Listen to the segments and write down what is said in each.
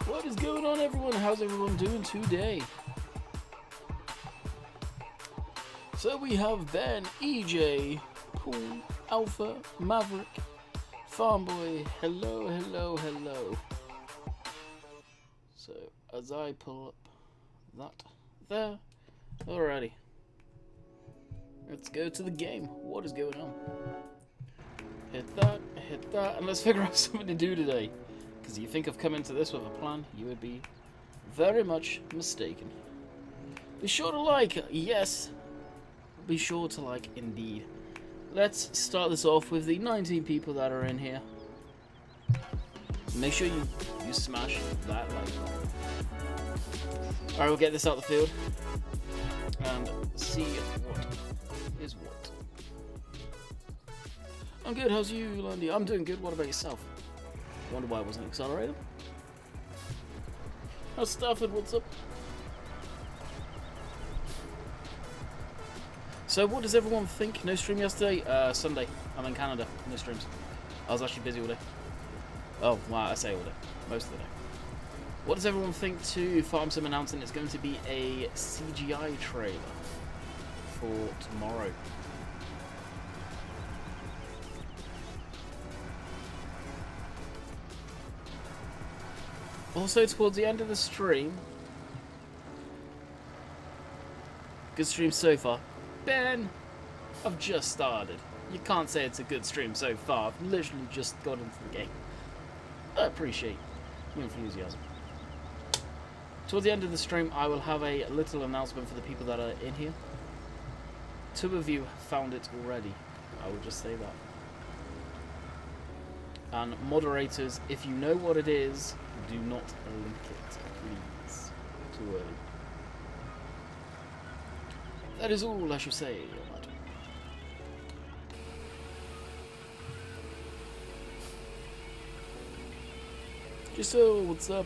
What is going on, everyone? How's everyone doing today? So we have Ben, EJ, Paul, Alpha, Maverick, Farmboy. Hello, hello, hello. So as I pull up that there, alrighty. Let's go to the game. What is going on? Hit that, and let's figure out something to do today. Because you think I've come into this with a plan, you would be very much mistaken. Be sure to like, yes. Be sure to like, indeed. Let's start this off with the 19 people that are in here. Make sure you smash that like button. Alright, we'll get this out the field. And see what is what. I'm good, how's you, Landy? I'm doing good, what about yourself? Wonder why I wasn't accelerated. How's Stafford? What's up? So, what does everyone think? No stream yesterday? Sunday. I'm in Canada. No streams. I was actually busy all day. Oh, wow, I say all day. Most of the day. What does everyone think to Farm Sim announcing it's going to be a CGI trailer for tomorrow? Also, towards the end of the stream, good stream so far. Ben, I've just started. You can't say it's a good stream so far. I've literally just got into the game. I appreciate your enthusiasm. Towards the end of the stream, I will have a little announcement for the people that are in here. 2 of you found it already. I will just say that. And moderators, if you know what it is, do not link it, please. Too early. That is all I shall say on that. Jusu, what's up?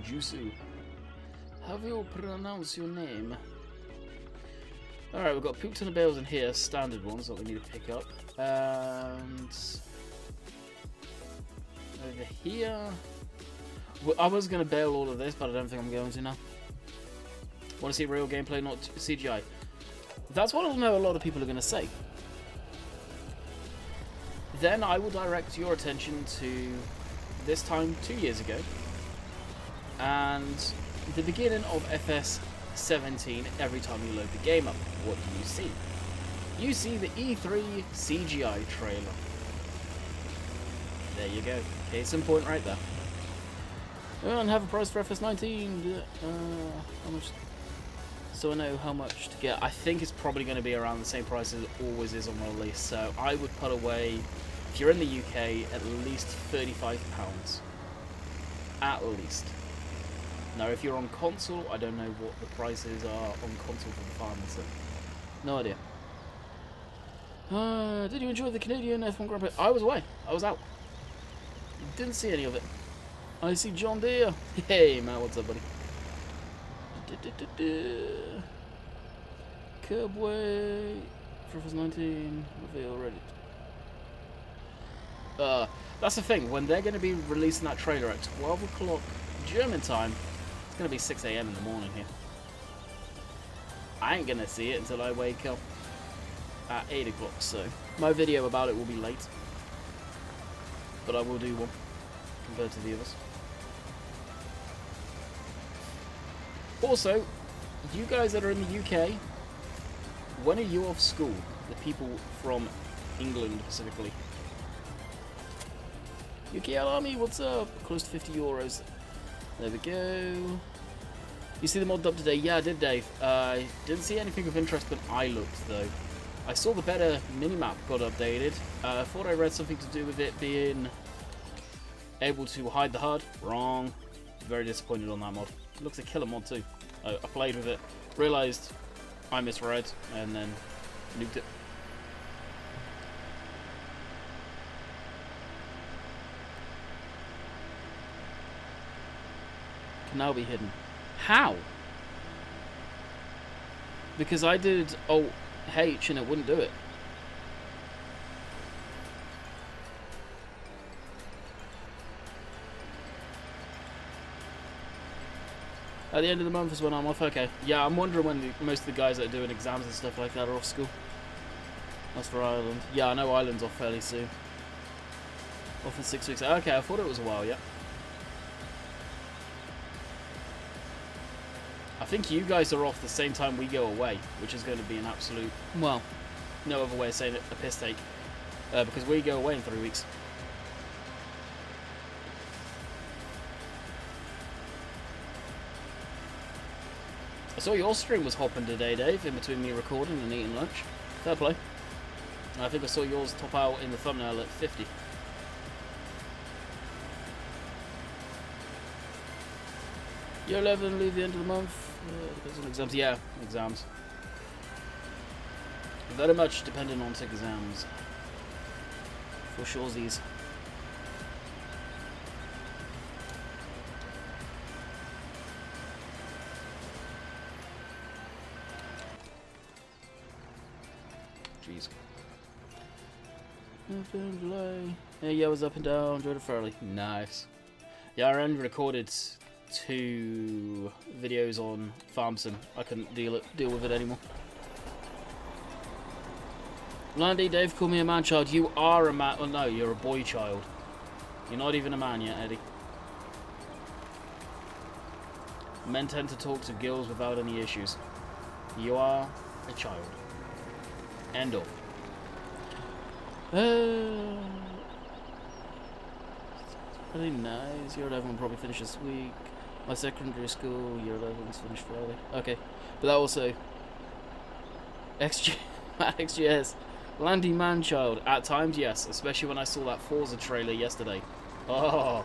Jusu. How do you pronounce your name? Alright, we've got poop ton of bales in here, standard ones that we need to pick up. And over here, well, I was going to bail all of this, but I don't think I'm going to now. Want to see real gameplay, not CGI. That's what I know a lot of people are going to say. Then I will direct your attention to this time 2 years ago, and the beginning of FS17 every time you load the game up. What do you see? You see the E3 CGI trailer. There you go. Case in point right there. And have a price for FS19. How much? So I know how much to get. I think it's probably going to be around the same price as it always is on release. So I would put away, if you're in the UK, at least £35. At least. Now, if you're on console, I don't know what the prices are on console for the farm. So no idea. Did you enjoy the Canadian F1 Grand Prix? I was away. I was out. Didn't see any of it. I see John Deere. Hey, man, what's up, buddy? Curbway. Preface 19. Reveal ready. That's the thing. When they're going to be releasing that trailer at 12 o'clock German time, it's going to be 6 AM in the morning here. I ain't going to see it until I wake up at 8 o'clock, so my video about it will be late. But I will do one compared to the others. Also, you guys that are in the UK, when are you off school? The people from England specifically. UK Army, what's up? Close to 50 euros. There we go. You see the mod up today? Yeah, I did, Dave. I didn't see anything of interest when I looked, though. I saw the better minimap got updated. I thought I read something to do with it being able to hide the HUD. Wrong. Very disappointed on that mod. It looks a killer mod too. I played with it, realised I misread, and then nuked it. Can now be hidden. How? Because I did Alt H and it wouldn't do it. At the end of the month is when I'm off. Okay. Yeah, I'm wondering when most of the guys that are doing exams and stuff like that are off school. That's for Ireland. Yeah, I know Ireland's off fairly soon. Off in 6 weeks. Okay, I thought it was a while, yeah. I think you guys are off the same time we go away, which is going to be an absolute, well, no other way of saying it, a piss take. Because we go away in 3 weeks. I saw your stream was hopping today, Dave, in between me recording and eating lunch. Fair play. I think I saw yours top out in the thumbnail at 50. Year 11, leave the end of the month. Depends on exams. Yeah, exams. Very much dependent on exams. For sure, these. Jeez. Delay. Yeah, I was up and down. Enjoyed it thoroughly. Nice. Yeah, I only recorded 2 videos on Farm Sim. I couldn't deal with it anymore. Landy, Dave called me a man child. You are a man. Oh no, you're a boy child. You're not even a man yet, Eddie. Men tend to talk to girls without any issues. You are a child. End of. Really nice. Year 11 will probably finish this week. My secondary school, year 11's finished Friday. Okay. But that also... XGS. Landy Manchild. At times, yes. Especially when I saw that Forza trailer yesterday. Oh.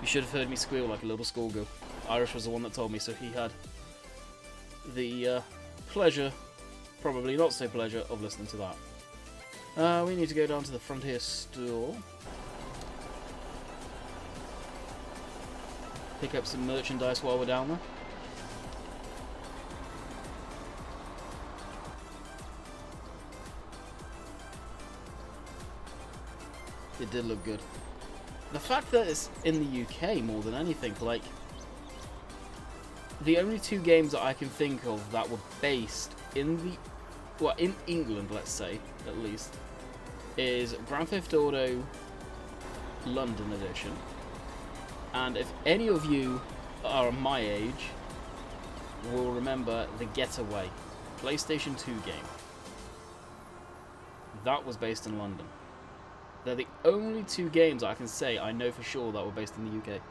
You should have heard me squeal like a little schoolgirl. Irish was the one that told me, so he had the pleasure, probably not so pleasure, of listening to that. We need to go down to the Frontier store. Pick up some merchandise while we're down there. It did look good. The fact that it's in the UK more than anything, like, the only 2 games that I can think of that were based in the, well, in England, let's say, at least, is Grand Theft Auto London Edition. And if any of you are my age, will remember The Getaway, PlayStation 2 game. That was based in London. They're the only 2 games I can say I know for sure that were based in the UK.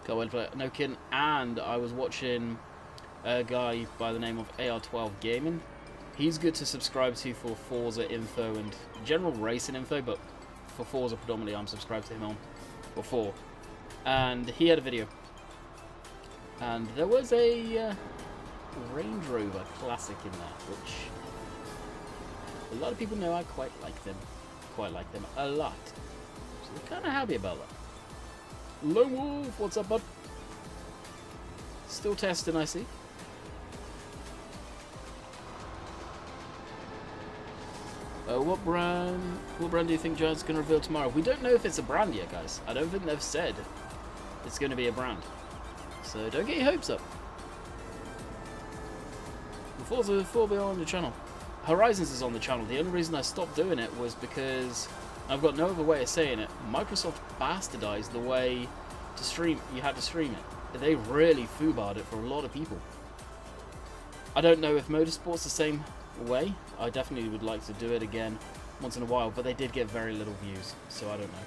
Can't wait to play it. No kidding. And I was watching a guy by the name of AR12 Gaming. He's good to subscribe to for Forza info and general racing info, but for Forza predominantly I'm subscribed to him on before. And he had a video. And there was a Range Rover Classic in there, which a lot of people know I quite like them. Quite like them a lot. So we're kind of happy about that. Lone Wolf, what's up, bud? Still testing, I see. What brand do you think Giant's going to reveal tomorrow? We don't know if it's a brand yet, guys. I don't think they've said it's going to be a brand. So don't get your hopes up. Forza 4 on the channel. Horizons is on the channel. The only reason I stopped doing it was because I've got no other way of saying it. Microsoft bastardized the way to stream. You had to stream it. They really foobarred it for a lot of people. I don't know if Motorsport's the same way. I definitely would like to do it again once in a while, but they did get very little views, so I don't know.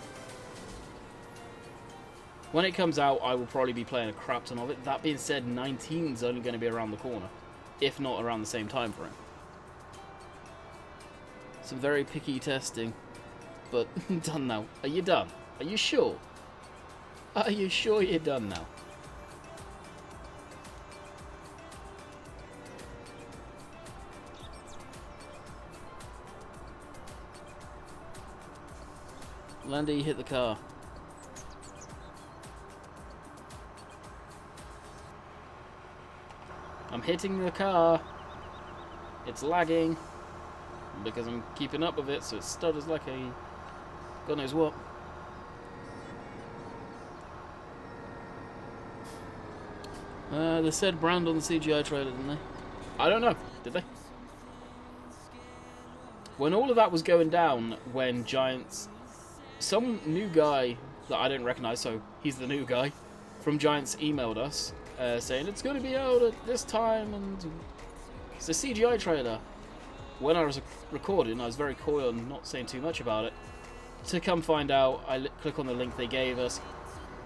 When it comes out, I will probably be playing a crap ton of it. That being said, 19's only going to be around the corner, if not around the same time frame. Some very picky testing. but done now. Are you done? Are you sure? Are you sure you're done now? Landy, hit the car. I'm hitting the car. It's lagging because I'm keeping up with it, so it stutters like a God knows what. They said brand on the CGI trailer, didn't they? I don't know. Did they? When all of that was going down, when Giants... Some new guy that I didn't recognise, so he's the new guy, from Giants emailed us saying it's going to be out at this time and it's a CGI trailer. When I was recording, I was very coy and not saying too much about it. To come find out, I click on the link they gave us.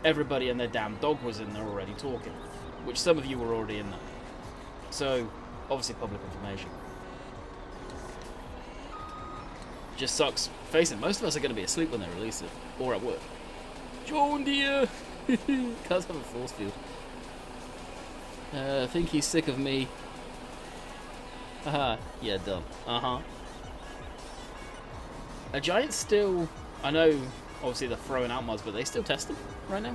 Everybody and their damn dog was in there already talking, which some of you were already in there. So, obviously public information. Just sucks. Face it, most of us are going to be asleep when they release it, or at work. John Deere! Cars have a force field. I think he's sick of me. Haha, yeah, dumb. Are Giants still... I know, obviously they're throwing out mods, but they still test them right now?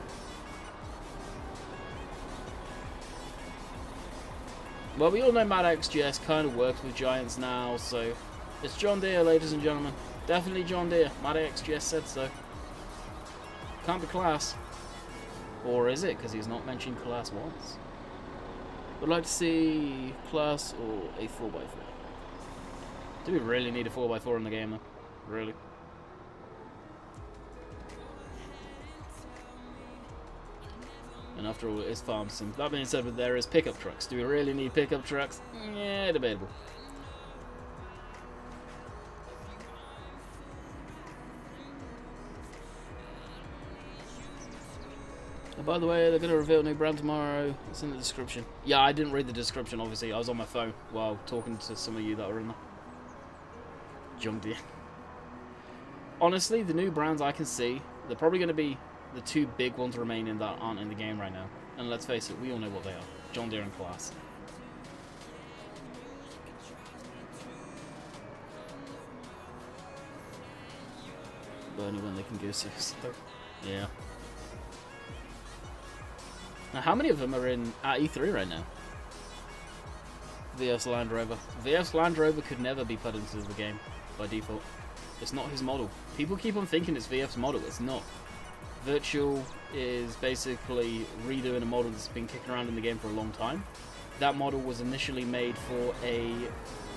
Well, we all know MadXGS kind of works with Giants now, so... It's John Deere, ladies and gentlemen. Definitely John Deere. MadXGS said so. Can't be Class. Or is it? Because he's not mentioned Class once. Would like to see Class or a 4x4. Do we really need a 4x4 in the game, though? Really? And after all, it is farm sim. That being said, there is pickup trucks. Do we really need pickup trucks? Yeah, debatable. By the way, they're going to reveal a new brand tomorrow. It's in the description. Yeah, I didn't read the description, obviously. I was on my phone while talking to some of you that were in there. John Deere. Honestly, the new brands I can see, they're probably going to be the two big ones remaining that aren't in the game right now. And let's face it, we all know what they are. John Deere and Class. But only when they can go seriously. Yeah. Now, how many of them are in at E3 right now? VF's Land Rover. VF's Land Rover could never be put into the game by default. It's not his model. People keep on thinking it's VF's model. It's not. Virtual is basically redoing a model that's been kicking around in the game for a long time. That model was initially made for a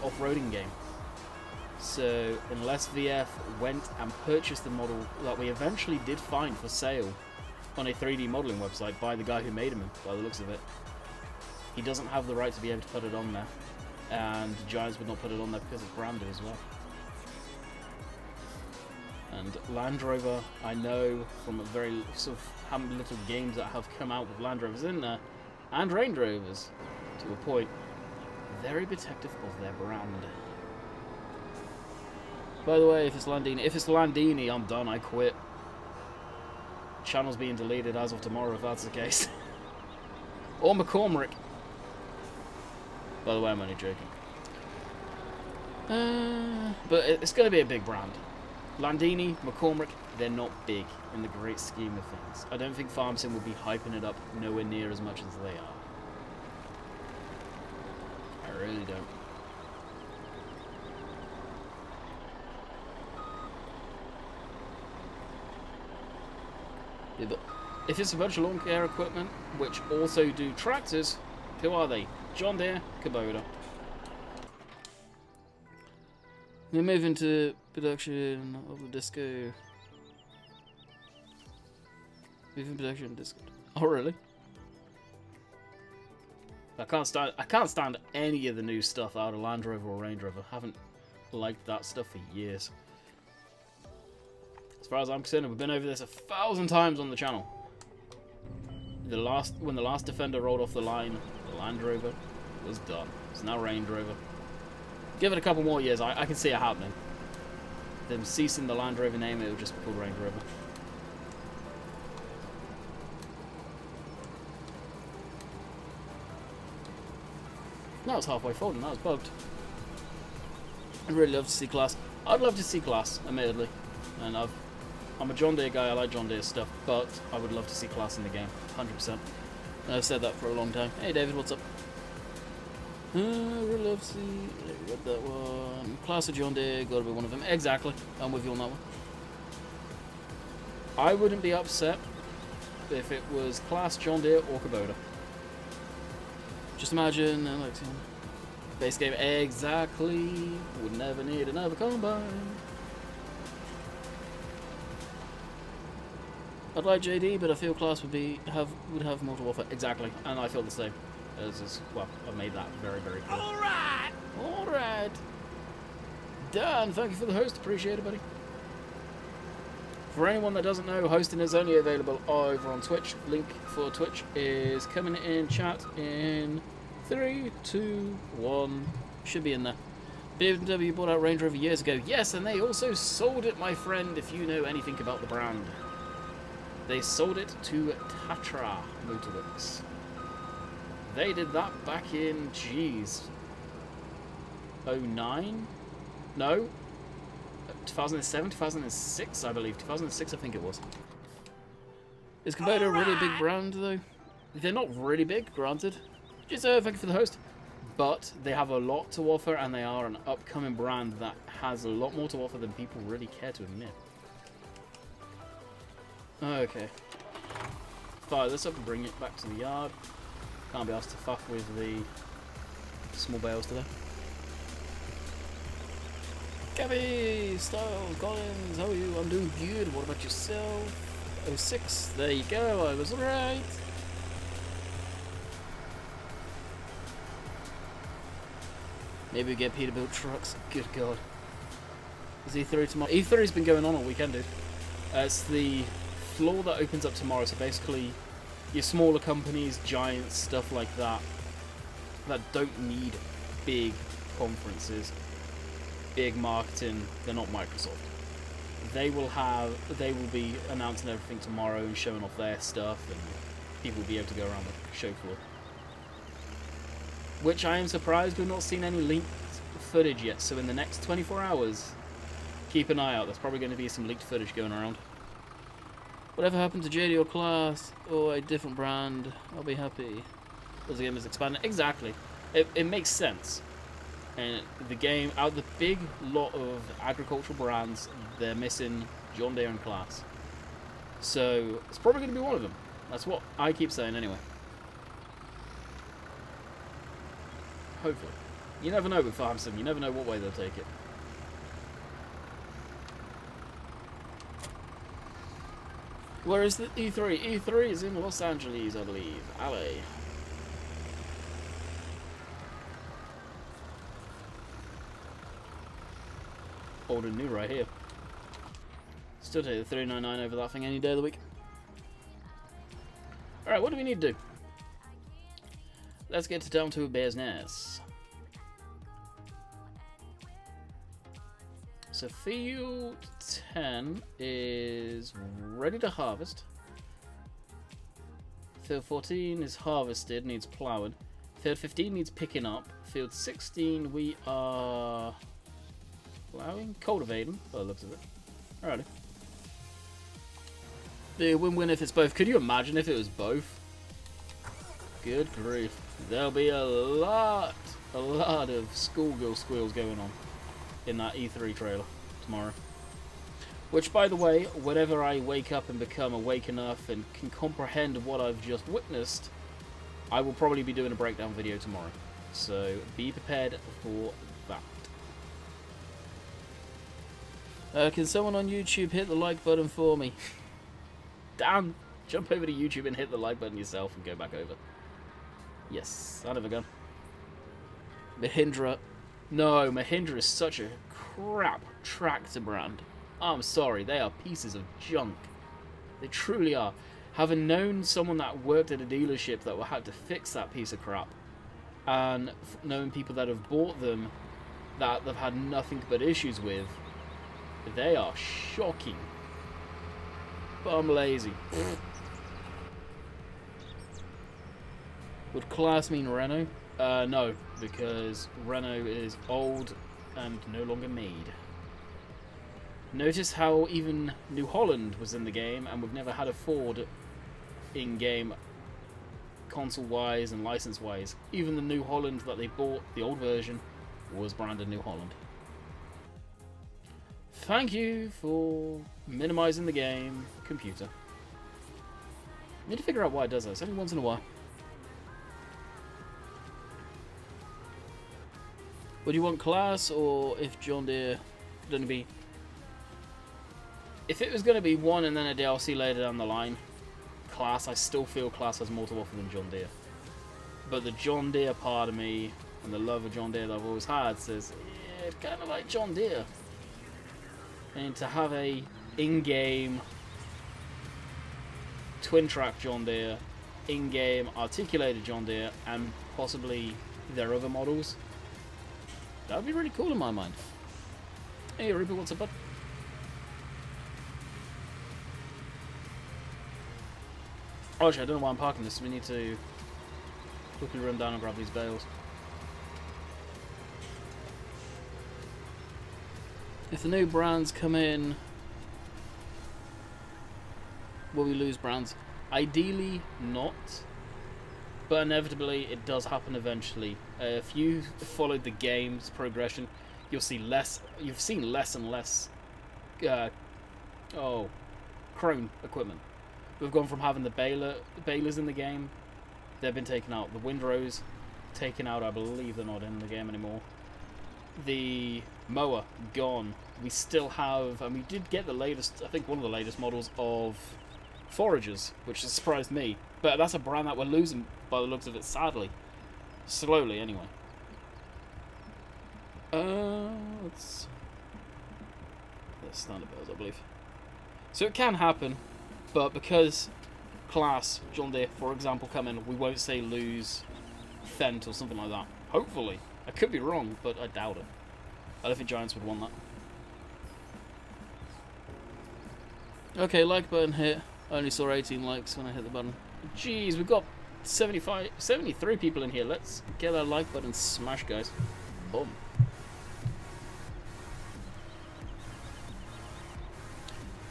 off-roading game. So unless VF went and purchased the model that we eventually did find for sale on a 3D modeling website by the guy who made him, by the looks of it, he doesn't have the right to be able to put it on there, and Giants would not put it on there because it's branded as well. And Land Rover, I know from a very sort of how many little games that have come out with Land Rovers in there, and Range Rovers, to a point, very protective of their brand. By the way, if it's Landini, I'm done. I quit. Channel's being deleted as of tomorrow, if that's the case. Or McCormick. By the way, I'm only joking. But it's going to be a big brand. Landini, McCormick, they're not big in the great scheme of things. I don't think FarmSim will be hyping it up nowhere near as much as they are. I really don't. Yeah, but if it's a virtual lawn care equipment, which also do tractors, who are they? John Deere, Kubota. We're moving to production of the Disco. Moving production Disco. Oh really? I can't stand any of the new stuff out of Land Rover or Range Rover. I haven't liked that stuff for years. As far as I'm concerned, we've been over this 1,000 times on the channel. When the last Defender rolled off the line, the Land Rover was done. It's now Range Rover. Give it a couple more years, I can see it happening. them ceasing the Land Rover name, it will just be called Range Rover. That was halfway forward and that was bugged. I'd really love to see Class. I'd love to see Class, admittedly. And I'm a John Deere guy, I like John Deere stuff, but I would love to see Class in the game, 100%. And I've said that for a long time. Hey David, what's up? I really love to see... I read that one. Class of John Deere, gotta be one of them. Exactly, I'm with you on that one. I wouldn't be upset if it was Class, John Deere, or Kubota. Just imagine, base game, exactly. Would never need another combine. I'd like JD, but I feel Class would have more to offer. Exactly, and I feel the same. Well, I've made that very, very clear. All right. Dan, thank you for the host. Appreciate it, buddy. For anyone that doesn't know, hosting is only available over on Twitch. Link for Twitch is coming in chat in 3, 2, 1. Should be in there. BMW bought out Range Rover years ago. Yes, and they also sold it, my friend, if you know anything about the brand. They sold it to Tatra Motorworks. They did that back in, jeez, 09? No, 2007, 2006, I believe. 2006, I think it was. Is Kubota a really big brand, though? They're not really big, granted. Just thank you for the host. But they have a lot to offer, and they are an upcoming brand that has a lot more to offer than people really care to admit. Okay. Fire this up and bring it back to the yard. Can't be asked to fuck with the small bales today. Gabby, Styles, Collins, how are you? I'm doing good. What about yourself? 06, there you go, I was right. Maybe we get Peterbilt trucks. Good God. Is E3 tomorrow? E3's been going on all weekend, dude. It's the floor that opens up tomorrow, so basically your smaller companies, giants, stuff like that, that don't need big conferences, big marketing. They're not Microsoft. They will be announcing everything tomorrow and showing off their stuff, and people will be able to go around the show floor. Which I am surprised we've not seen any leaked footage yet, so in the next 24 hours, keep an eye out. There's probably going to be some leaked footage going around. Whatever happened to JD or Class or a different brand, I'll be happy. Because the game is expanding. Exactly. It makes sense. And the game, out of the big lot of agricultural brands, they're missing John Deere and Class. So it's probably going to be one of them. That's what I keep saying anyway. Hopefully. You never know with Farm Sim. You never know what way they'll take it. Where is the E3? E3 is in Los Angeles, I believe. LA. Old and new right here. Still take the $3.99 over that thing any day of the week. Alright, what do we need to do? Let's get down to Bear's Nest. So field 10 is ready to harvest. Field 14 is harvested, needs plowing. Field 15 needs picking up. Field 16 we are plowing, cultivating, by the looks of it. Alrighty. The win-win if it's both. Could you imagine if it was both? Good grief. There'll be a lot of schoolgirl squeals going on in that E3 trailer tomorrow. Which, by the way, whenever I wake up and become awake enough and can comprehend what I've just witnessed, I will probably be doing a breakdown video tomorrow. So be prepared for that. Can someone on YouTube hit the like button for me? Damn, jump over to YouTube and hit the like button yourself and go back over. Yes, son of a gun. Mahindra. No, Mahindra is such a crap tractor brand. I'm sorry, they are pieces of junk. They truly are. Having known someone that worked at a dealership that had to fix that piece of crap, and knowing people that have bought them that they've had nothing but issues with, They are shocking. But I'm lazy. Would class mean Renault? No, because Renault is old and no longer made. Notice how even New Holland was in the game, and we've never had a Ford in-game console-wise and license-wise. Even the New Holland that they bought, the old version, was branded New Holland. Thank you for minimizing the game, computer. I need to figure out why it does this every once in a while. Would you want class, or if John Deere could only be... If it was going to be one and then a DLC later down the line, class, I still feel class has more to offer than John Deere. But the John Deere part of me, and the love of John Deere that I've always had, says, yeah, it's kind of like John Deere. And to have a in-game twin-track John Deere, in-game articulated John Deere, and possibly their other models, that would be really cool in my mind. Hey, Ruby, what's up, bud? Oh, actually, I don't know why I'm parking this. We need to quickly run down and grab these bales. If the new brands come in, will we lose brands? Ideally, not. But inevitably, it does happen eventually. If you followed the game's progression, you'll see less. You've seen less and less. Chrome equipment. We've gone from having the balers in the game. They've been taken out. The windrows taken out. I believe they're not in the game anymore. The mower gone. We still have, and we did get the latest. I think one of the latest models of foragers, which has surprised me. But that's a brand that we're losing by the looks of it, sadly. Slowly, anyway. Let's standard bells, I believe. So it can happen, but because class, John Deere, for example, come in, we won't say lose Fendt or something like that. Hopefully. I could be wrong, but I doubt it. I don't think Giants would want that. Okay, like button hit. I only saw 18 likes when I hit the button. Jeez, we've got 73 people in here. Let's get our like button smash, guys. Boom.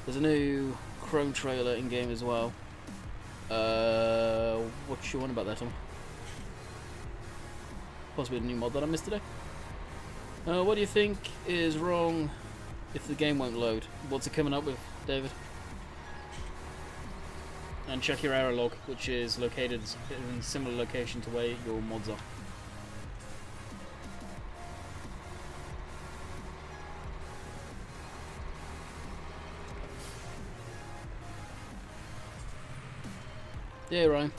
There's a new Chrome trailer in game as well. What you want about that, Tom? Possibly a new mod that I missed today. What do you think is wrong if the game won't load? What's it coming up with, David? And check your error log, which is located in a similar location to where your mods are. Yeah, Ryan.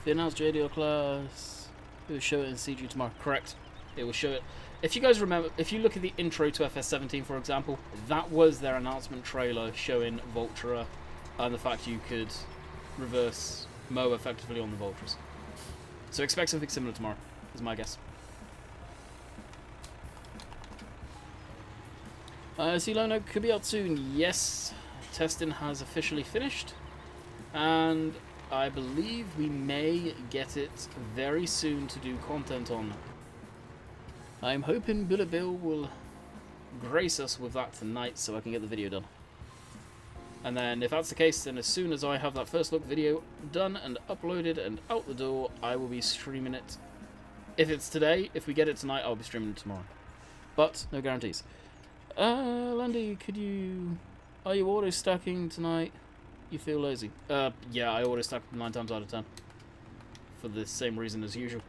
The announced JDL class, it will show it in CG tomorrow. Correct. It will show it. If you guys remember, if you look at the intro to FS17, for example, that was their announcement trailer showing Voltura and the fact you could reverse mow effectively on the Voltras. So expect something similar tomorrow, is my guess. C-Lono could be out soon. Yes, testing has officially finished, and I believe we may get it very soon to do content on. I'm hoping Bullet Bill will grace us with that tonight so I can get the video done. And then if that's the case, then as soon as I have that first look video done and uploaded and out the door, I will be streaming it. If it's today, if we get it tonight, I'll be streaming it tomorrow. But no guarantees. Landy, are you auto stacking tonight? You feel lazy? Yeah, I auto stack 9 times out of 10. For the same reason as usual.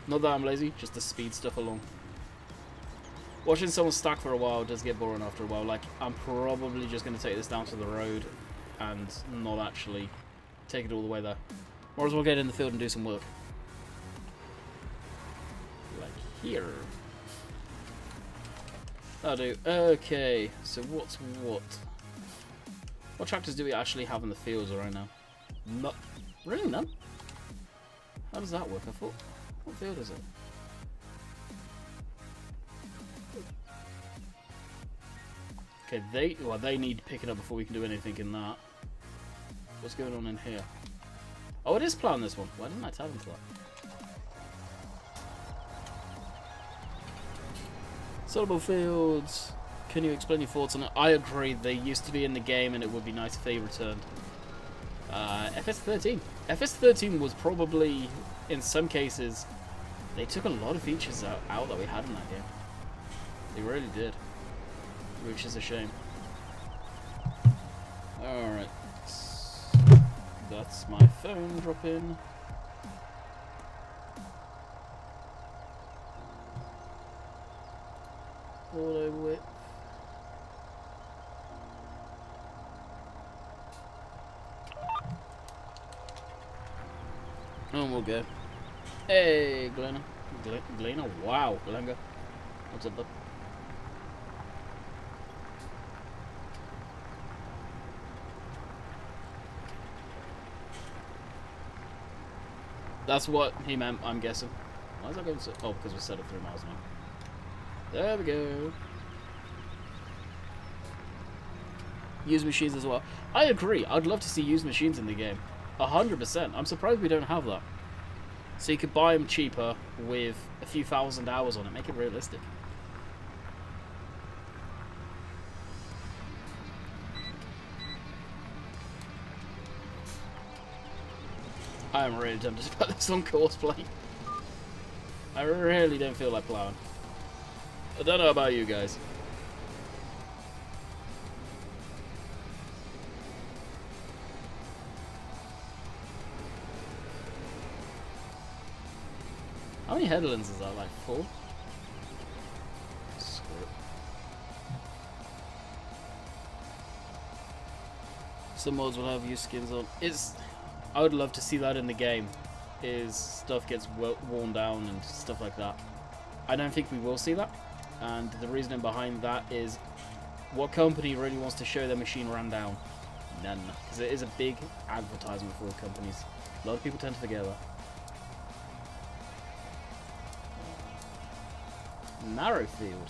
Not that I'm lazy, just to speed stuff along. Watching someone stack for a while does get boring after a while. Like, I'm probably just going to take this down to the road and not actually take it all the way there. Might as well get in the field and do some work. Like here. That'll do. Okay, so what's what? What tractors do we actually have in the fields right now? Not really, none. How does that work? I thought. What field is it? Okay, they need picking up before we can do anything in that. What's going on in here? Oh, it is plowing this one. Why didn't I tap into that? Sellable fields. Can you explain your thoughts on it? I agree. They used to be in the game, and it would be nice if they returned. FS13. FS13 was probably, in some cases, they took a lot of features out that we had in that game. They really did. Which is a shame. Alright. That's my phone drop-in. Auto whip. And we'll go. Hey, Glenna. Glenna? Wow, Glenga. What's up, bud? That's what he meant, I'm guessing. Why is that going so... Oh, because we set it 3 miles an hour. There we go. Used machines as well. I agree. I'd love to see used machines in the game. 100%. I'm surprised we don't have that. So you could buy them cheaper with a few thousand hours on it. Make it realistic. I am really tempted to put this on cosplay. I really don't feel like plowing. I don't know about you guys. How many headlands is that? Like 4? Screw it. Some mods will have used skins on. I would love to see that in the game. Is stuff gets worn down and stuff like that. I don't think we will see that. And the reasoning behind that is, what company really wants to show their machine ran down? None. Because it is a big advertisement for companies. A lot of people tend to forget that. Narrowfield.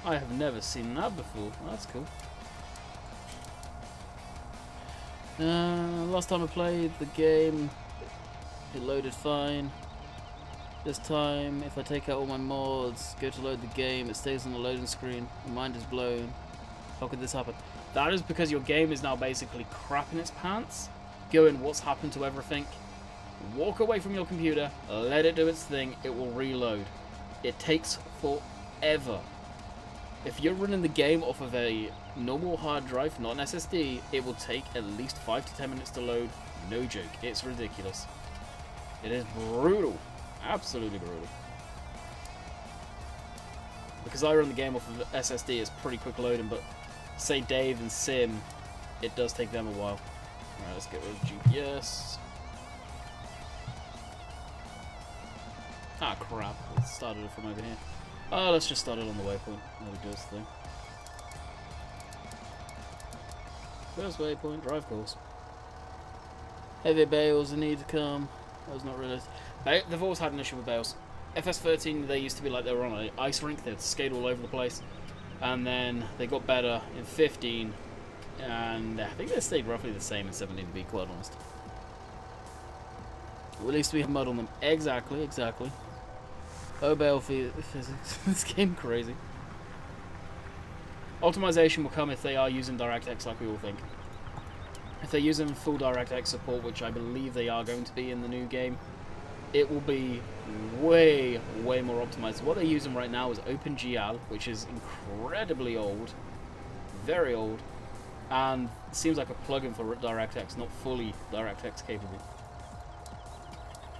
I have never seen that before. That's cool. Last time I played the game, it loaded fine. This time, if I take out all my mods, go to load the game, it stays on the loading screen. My mind is blown. How could this happen? That is because your game is now basically crapping its pants, going, what's happened to everything? Walk away from your computer, let it do its thing, it will reload. It takes forever. If you're running the game off of a normal hard drive, not an SSD, it will take at least 5 to 10 minutes to load. No joke. It's ridiculous. It is brutal. Absolutely brutal. Because I run the game off of SSD, it's pretty quick loading, but say Dave and Sim, it does take them a while. Alright, let's get rid of GPS. Ah, crap. Let's start it from over here. Oh, let's just start it on the waypoint. Let it do its thing. First waypoint, drive course. Heavy bales need to come. That was not realised. They've always had an issue with bales. FS13, they used to be like they were on an ice rink. They'd skate all over the place. And then they got better in 15. And I think they stayed roughly the same in 17, to be quite honest. Well, at least we have mud on them. Exactly, exactly. Oh, bale physics. This game crazy. Optimization will come if they are using DirectX like we all think. If they're using full DirectX support, which I believe they are going to be in the new game, it will be way, way more optimized. What they're using right now is OpenGL, which is incredibly old. Very old. And it seems like a plugin for DirectX, not fully DirectX capable.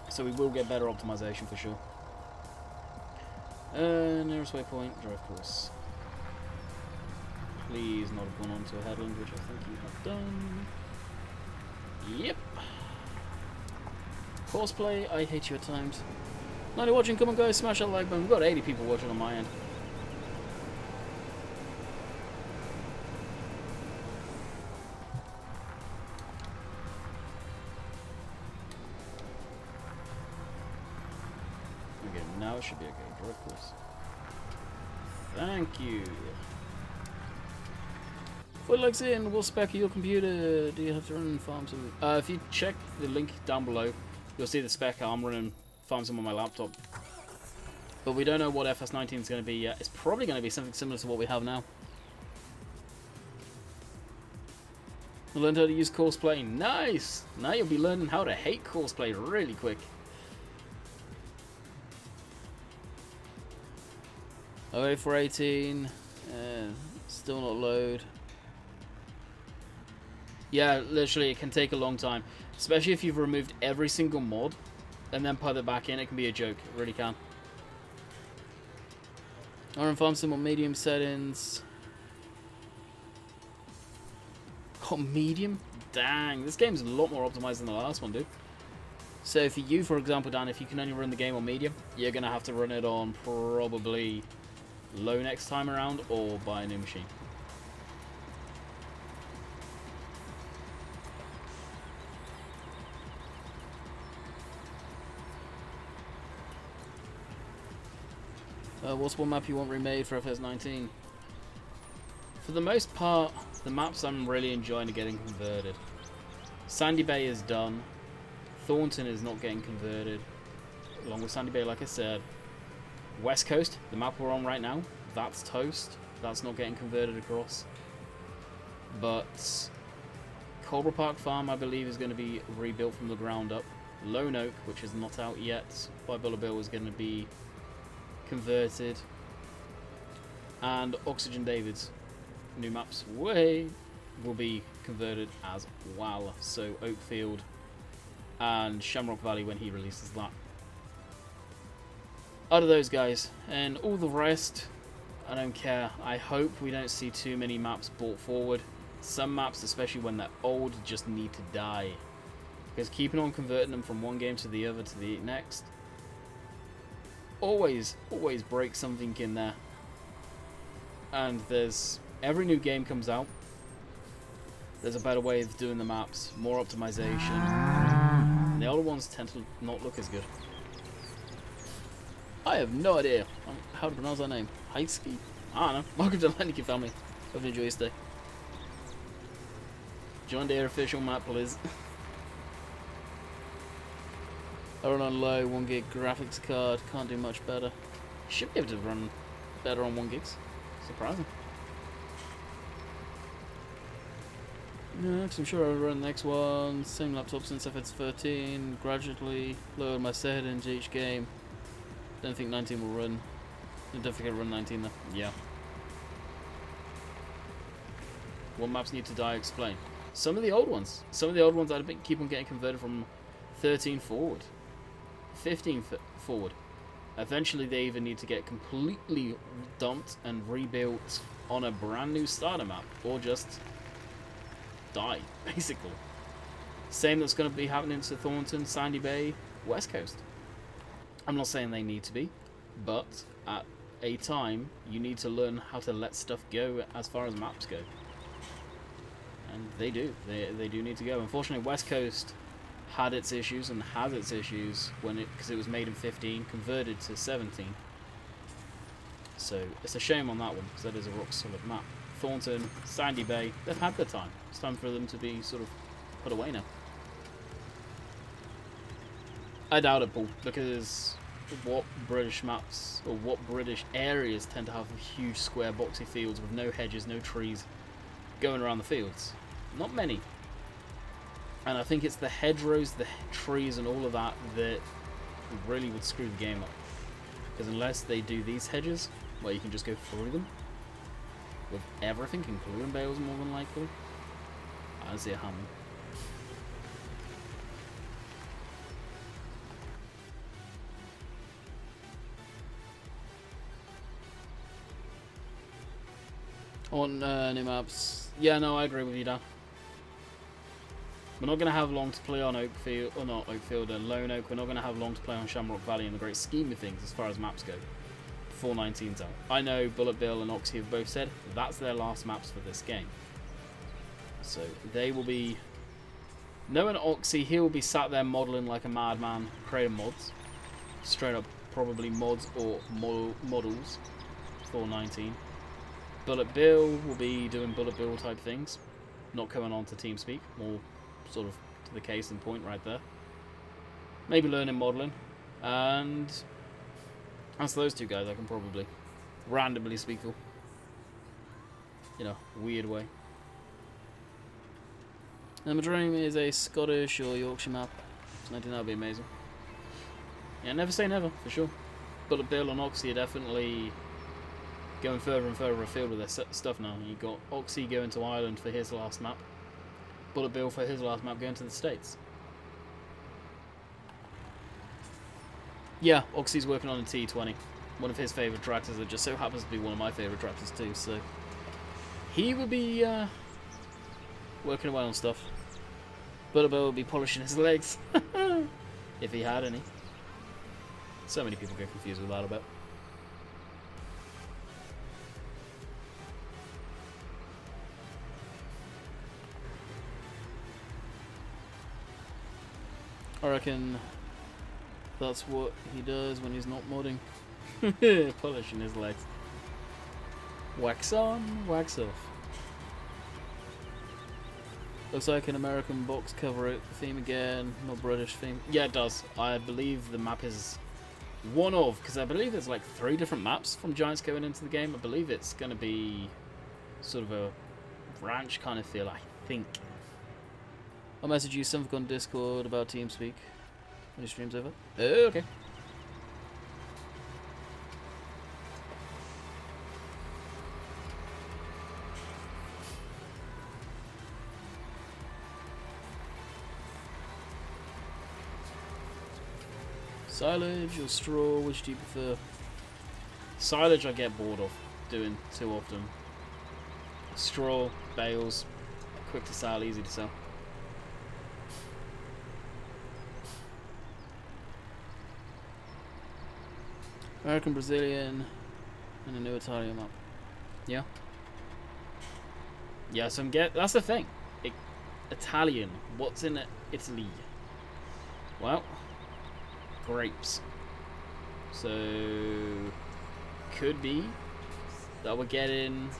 So we will get better optimization for sure. Nearest waypoint, drive course. Please not have gone onto a headland, which I think you have done. Yep. Cosplay, I hate you at times. Not you watching, come on guys, smash that like button. We've got 80 people watching on my end. Okay, now it should be okay. Drive course. Thank you. Footlegs in, what spec of your computer do you have to run Farm Sim? If you check the link down below, you'll see the spec. I'm running Farm Sim on my laptop. But we don't know what FS19 is going to be yet. It's probably going to be something similar to what we have now. I learned how to use Courseplay. Nice! Now you'll be learning how to hate Courseplay really quick. 08418. Still not load. Yeah, literally, it can take a long time. Especially if you've removed every single mod and then put it back in. It can be a joke. It really can. RM Farm Sim on medium settings. Oh, medium? Dang, this game's a lot more optimized than the last one, dude. So for you, for example, Dan, if you can only run the game on medium, you're going to have to run it on probably low next time around or buy a new machine. What's one map you want remade for FS19? For the most part, the maps I'm really enjoying are getting converted. Sandy Bay is done. Thornton is not getting converted. Along with Sandy Bay, like I said. West Coast, the map we're on right now, that's toast. That's not getting converted across. But Cobra Park Farm, I believe, is going to be rebuilt from the ground up. Lone Oak, which is not out yet by Bullet Bill, is going to be converted. And Oxygen Davids, new maps will be converted as well. So Oakfield and Shamrock Valley when he releases that. Out of those guys, and all the rest, I don't care. I hope we don't see too many maps brought forward. Some maps, especially when they're old, just need to die. Because keeping on converting them from one game to the other to the next always breaks something in there. And every new game comes out, there's a better way of doing the maps, more optimization. And the older ones tend to not look as good. I have no idea how to pronounce that name. Heisky? I don't know. Welcome to Atlantic family. Hope you enjoy your stay. John Deere official map, please. I run on low, 1 gig graphics card, can't do much better. Should be able to run better on 1 gigs. Surprising. Next, I'm sure I'll run the next one. Same laptop since FS13. Gradually lowered my settings each game. Don't think 19 will run. I don't think I'll run 19 though. Yeah. What maps need to die? Explain. Some of the old ones. Some of the old ones that keep on getting converted from 13 forward. 15 forward. Eventually they either need to get completely dumped and rebuilt on a brand new starter map, or just die, basically. Same that's going to be happening to Thornton, Sandy Bay, West Coast. I'm not saying they need to be, but at a time you need to learn how to let stuff go as far as maps go. And they do. They do need to go. Unfortunately, West Coast had its issues and has its issues because it was made in 15, converted to 17. So it's a shame on that one, because that is a rock solid map. Thornton, Sandy Bay, they've had their time. It's time for them to be sort of put away now. I doubt it, Paul, because what British maps or what British areas tend to have huge square boxy fields with no hedges, no trees going around the fields? Not many. And I think it's the hedgerows, the trees and all of that that really would screw the game up. Because unless they do these hedges, where you can just go through them with everything, including bales more than likely, I don't see it happening. On new maps. Yeah, no, I agree with you, Dan. We're not going to have long to play on Oakfield, or not Oakfield, Lone Oak. We're not going to have long to play on Shamrock Valley in the great scheme of things as far as maps go. Before 19's out. I know Bullet Bill and Oxy have both said that's their last maps for this game. So they will be... Knowing Oxy, he will be sat there modelling like a madman, creating mods. Straight up, probably mods or models for 19. Bullet Bill will be doing Bullet Bill type things, not coming on to TeamSpeak, more sort of to the case in point right there. Maybe learning modelling, and that's those two guys I can probably randomly speak for, in a weird way. And my dream is a Scottish or Yorkshire map. I think that would be amazing. Yeah, never say never, for sure. Bullet Bill and Oxy are definitely going further and further afield with their stuff now. You've got Oxy going to Ireland for his last map. Bullet Bill for his last map going to the States. Yeah, Oxy's working on a T20. One of his favourite tractors that just so happens to be one of my favourite tractors too, so he would be working away on stuff. Bullet Bill would be polishing his legs. If he had any. So many people get confused with that about. I reckon that's what he does when he's not modding. Polishing his legs. Wax on, wax off. Looks like an American box cover theme again, not British theme. Yeah, it does. I believe the map is one of, because I believe there's like 3 different maps from Giants going into the game. I believe it's going to be sort of a ranch kind of feel, I think. I'll message you something on Discord about TeamSpeak when your stream's over. Oh, okay. Silage or straw, which do you prefer? Silage I get bored of doing too often. Straw, bales, quick to sell, easy to sell. American, Brazilian, and a new Italian map. Yeah. Yeah, so that's the thing. Italian. What's in Italy? Well, grapes. So could be that we're getting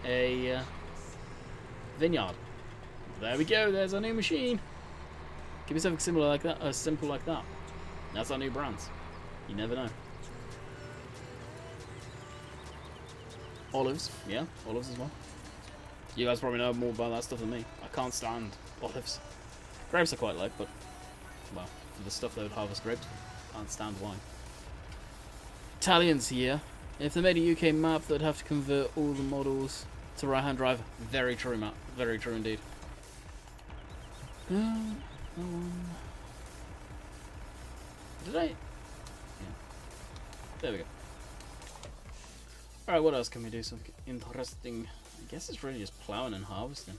a vineyard. There we go. There's our new machine. Give me something similar like that, simple like that. That's our new brands. You never know. Olives, yeah, olives as well. You guys probably know more about that stuff than me. I can't stand olives. Grapes I quite like, but well, for the stuff they would harvest grapes, can't stand wine. Italians here. If they made a UK map, they'd have to convert all the models to right-hand drive. Very true, Matt. Very true indeed. Did I? Yeah. There we go. Alright, what else can we do? Something interesting. I guess it's really just plowing and harvesting.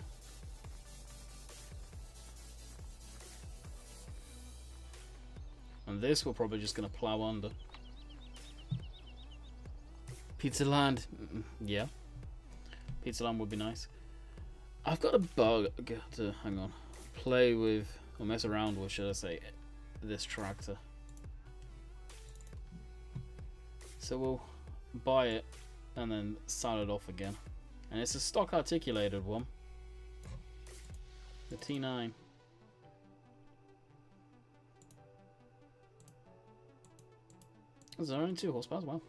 And this we're probably just going to plow under. Pizza Land. Yeah. Pizza Land would be nice. I've got a bug to, hang on, play with, or mess around with, should I say, this tractor. So we'll buy it and then sell it off again. And it's a stock articulated one. The T9. Is there only 2 horsepower? Wow.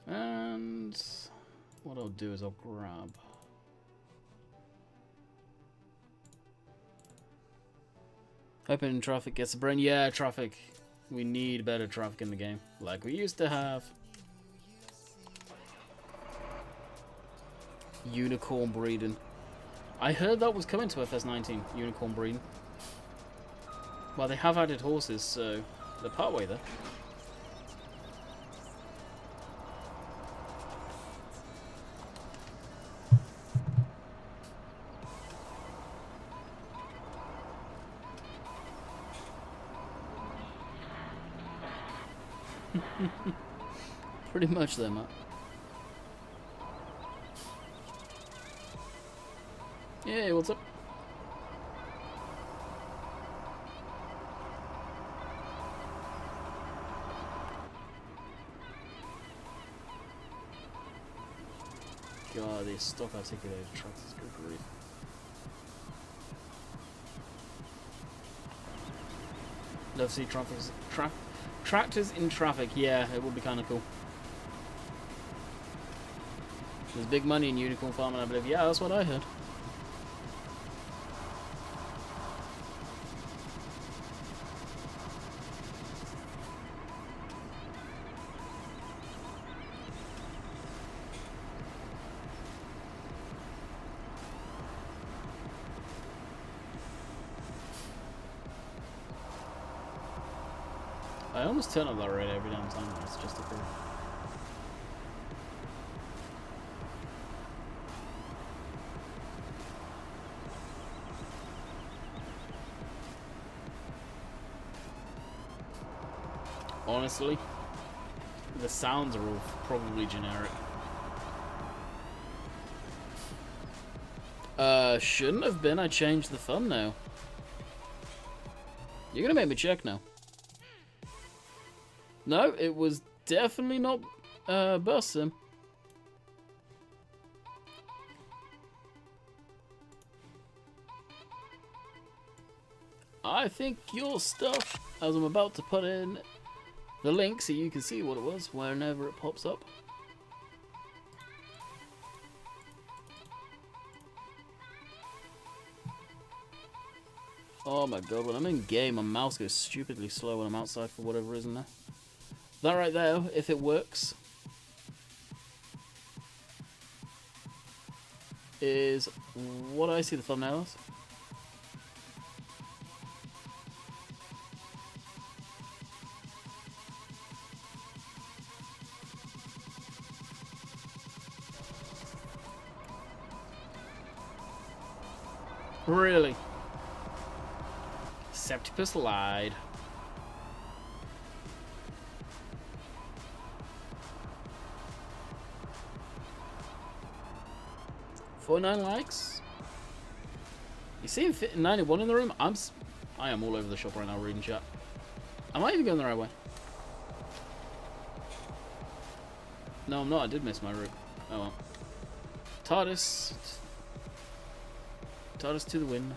And what I'll do is I'll grab hoping traffic gets a brain. Yeah, traffic. We need better traffic in the game, like we used to have. Unicorn breeding. I heard that was coming to FS19. Unicorn breeding. Well, they have added horses, so they're partway there. Pretty much there, Matt. Yeah, what's up? God, these stock articulated tractors, good grief. Love to see tractors in traffic. Yeah, it would be kind of cool. There's big money in unicorn farming, I believe. Yeah, that's what I heard. I almost turn up that rate every damn time. It's just a thing. Honestly, the sounds are all probably generic. Shouldn't have been. I changed the thumbnail. You're gonna make me check now. No, it was definitely not Bus Sim. I think your stuff, as I'm about to put in the link so you can see what it was whenever it pops up. Oh my god, when I'm in game, my mouse goes stupidly slow when I'm outside for whatever reason there. That right there, if it works, is what I see the thumbnail as. Really? Septipus lied. $49 likes. You see 91 in the room? I am all over the shop right now reading chat. Am I even going the right way? No, I'm not. I did miss my route. Oh well. TARDIS to the win.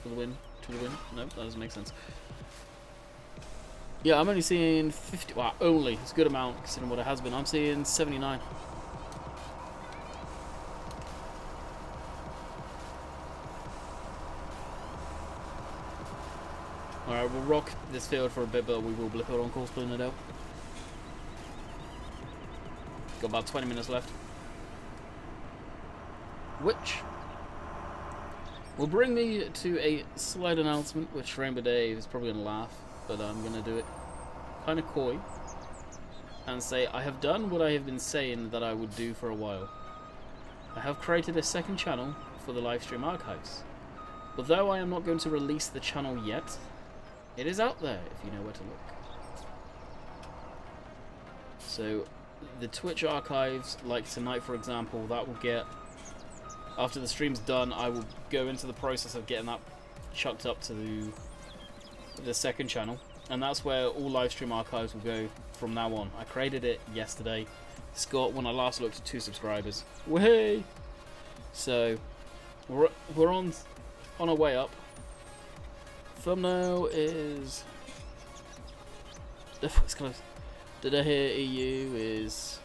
For the win. To the win. Nope, that doesn't make sense. Yeah, I'm only seeing 50. Wow, only. It's a good amount considering what it has been. I'm seeing 79. Alright, we'll rock this field for a bit, but we will blip it on course, pulling it out. Got about 20 minutes left. Which will bring me to a slight announcement, which Rainbow Dave is probably going to laugh, but I'm going to do it kind of coy and say I have done what I have been saying that I would do for a while. I have created a second channel for the livestream archives. But though I am not going to release the channel yet, it is out there if you know where to look. So the Twitch archives, like tonight for example, that will get, after the stream's done, I will go into the process of getting that chucked up to the second channel, and that's where all live stream archives will go from now on. I created it yesterday. It's got, when I last looked, 2 subscribers. Way! So we're on our way up. Thumbnail is Did I hear EU is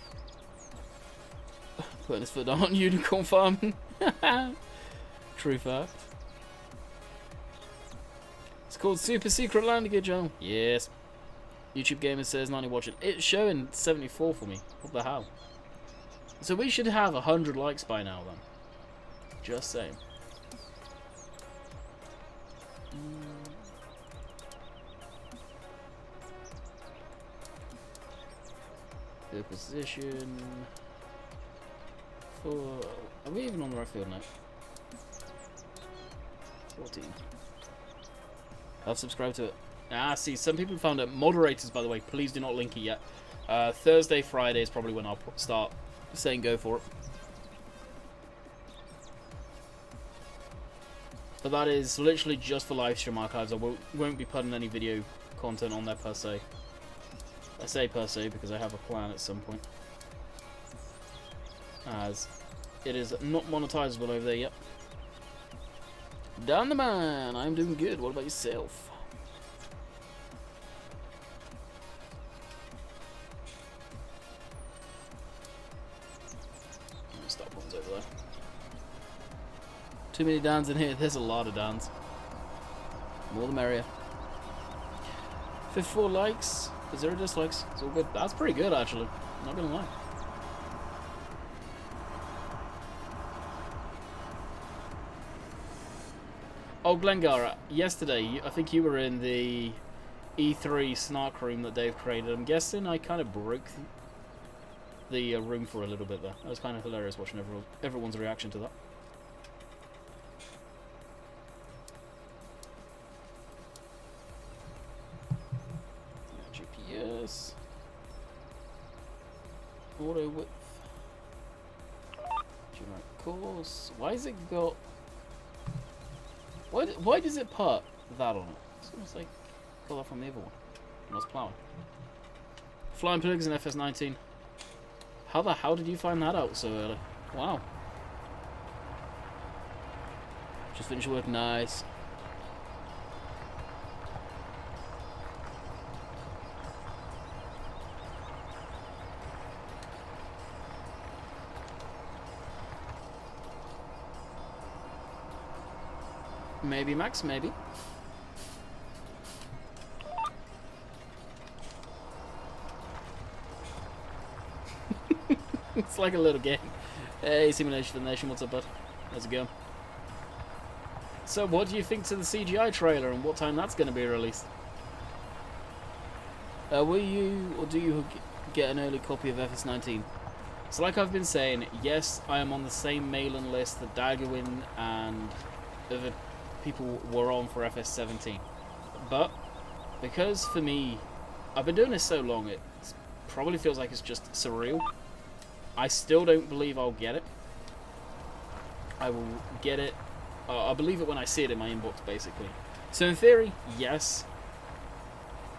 putting his foot down on unicorn farming. True fact. It's called Super Secret Landing Gear Channel. Yes. YouTube Gamer says 90 watching. It's showing 74 for me. What the hell? So we should have 100 likes by now then. Just saying. Good position. Are we even on the right field now? 14. I've subscribed to it. Ah, see, some people found it. Moderators, by the way, please do not link it yet. Thursday, Friday is probably when I'll start saying go for it. But that is literally just for live stream archives. I won't be putting any video content on there per se. I say per se because I have a plan at some point. As it is not monetizable over there yet. Dan the man, I'm doing good. What about yourself? Stop ones over there. Too many Dans in here. There's a lot of Dans. More the merrier. 54 likes, 0 dislikes. It's all good. That's pretty good, actually. Not gonna lie. Oh, Glengara, yesterday, I think you were in the E3 snark room that Dave created. I'm guessing I kind of broke the room for a little bit there. That was kind of hilarious watching everyone's reaction to that. GPS. Auto width. Generic course. Why has it got... Why does it put that on it? It's almost like got that from the other one. When I was plowing. Flying pigs in FS19. How the hell did you find that out so early? Wow. Just finished work. Nice. Maybe, Max, maybe. It's like a little game. Hey, Simulation for the Nation, what's up, bud? How's it going? So, what do you think to the CGI trailer and what time that's going to be released? Will you, or do you get an early copy of FS19? So, like I've been saying, yes, I am on the same mailing list that Daggerwin and other people were on for FS17. But, because for me, I've been doing this so long, it probably feels like it's just surreal. I still don't believe I'll get it. I will get it. I'll believe it when I see it in my inbox, basically. So in theory, yes.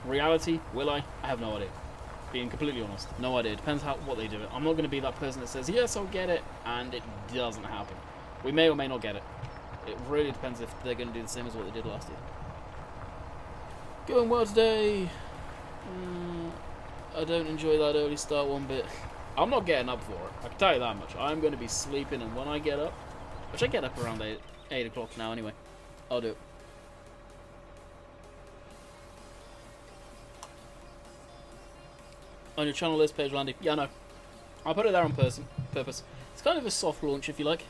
Reality, will I? I have no idea. Being completely honest, no idea. Depends what they do. I'm not going to be that person that says, yes, I'll get it, and it doesn't happen. We may or may not get it. It really depends if they're going to do the same as what they did last year. Going well today. I don't enjoy that early start one bit. I'm not getting up for it. I can tell you that much. I'm going to be sleeping, and when I get up, which I get up around 8 o'clock now anyway, I'll do it. On your channel list page, Landy. Yeah, I know. I'll put it there on purpose. It's kind of a soft launch, if you like.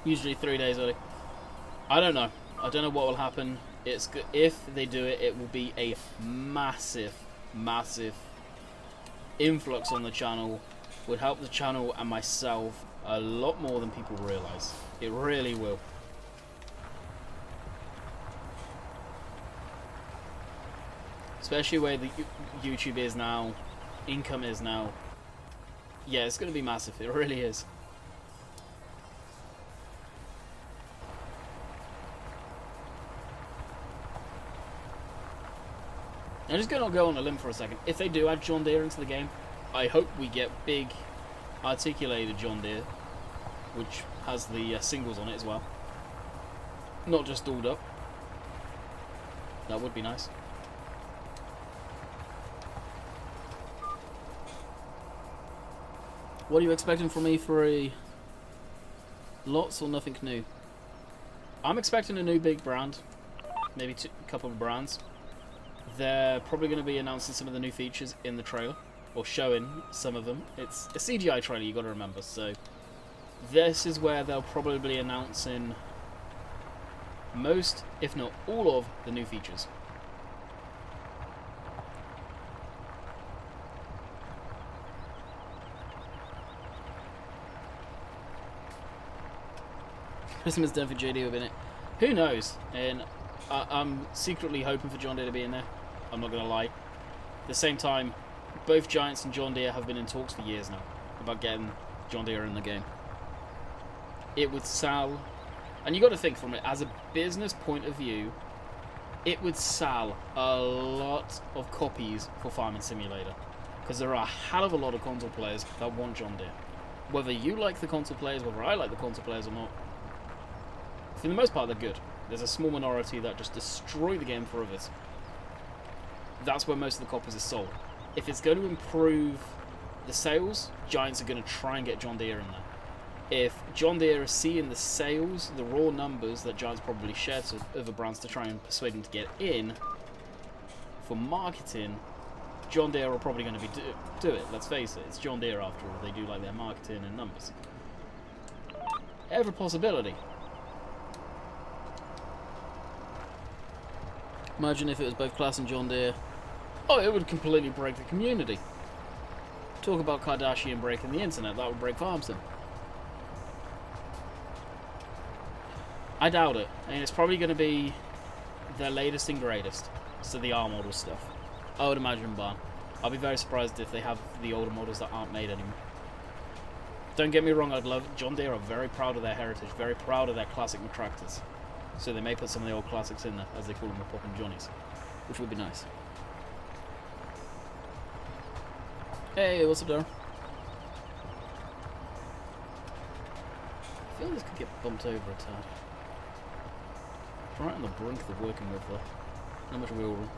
Usually 3 days early. I don't know. I don't know what will happen. It's good. If they do it, it will be a massive, massive influx on the channel. Would help the channel and myself a lot more than people realise. It really will. Especially where the YouTube is now, income is now. Yeah, it's going to be massive. It really is. I'm just going to go on a limb for a second. If they do add John Deere into the game, I hope we get big, articulated John Deere, which has the singles on it as well. Not just dolled up. That would be nice. What are you expecting from E3? Lots or nothing new? I'm expecting a new big brand. Maybe a couple of brands. They're probably going to be announcing some of the new features in the trailer, or showing some of them. It's a CGI trailer, you got to remember, so this is where they'll probably be announcing most, if not all of, the new features. Christmas done for JD within it. Who knows? And I'm secretly hoping for John Deere to be in there. I'm not going to lie. At the same time, both Giants and John Deere have been in talks for years now about getting John Deere in the game. It would sell, and you got to think from it as a business point of view. it would sell a lot of copies for Farming Simulator. Because there are a hell of a lot of console players that want John Deere. Whether you like the console players, whether I like the console players or not, for the most part they're good. There's a small minority that just destroy the game for others. That's where most of the copies are sold. If it's going to improve the sales, Giants are going to try and get John Deere in there. If John Deere is seeing the sales, the raw numbers that Giants probably share to other brands to try and persuade them to get in, for marketing, John Deere are probably going to be do it. Let's face it, it's John Deere after all. They do like their marketing and numbers. Every possibility. Imagine if it was both Class and John Deere. Oh, it would completely break the community. Talk about Kardashian breaking the internet. That would break FarmSim. I doubt it. I mean, it's probably going to be their latest and greatest. So the R model stuff. I would imagine Barn. I'll be very surprised if they have the older models that aren't made anymore. Don't get me wrong, I'd love... John Deere are very proud of their heritage, very proud of their classic tractors. So they may put some of the old classics in there, as they call them, the Poppin' Johnnies. Which would be nice. Hey, what's up, Darren? I feel this could get bumped over a tad. It's right on the brink they're working with, though. Not much wheel room.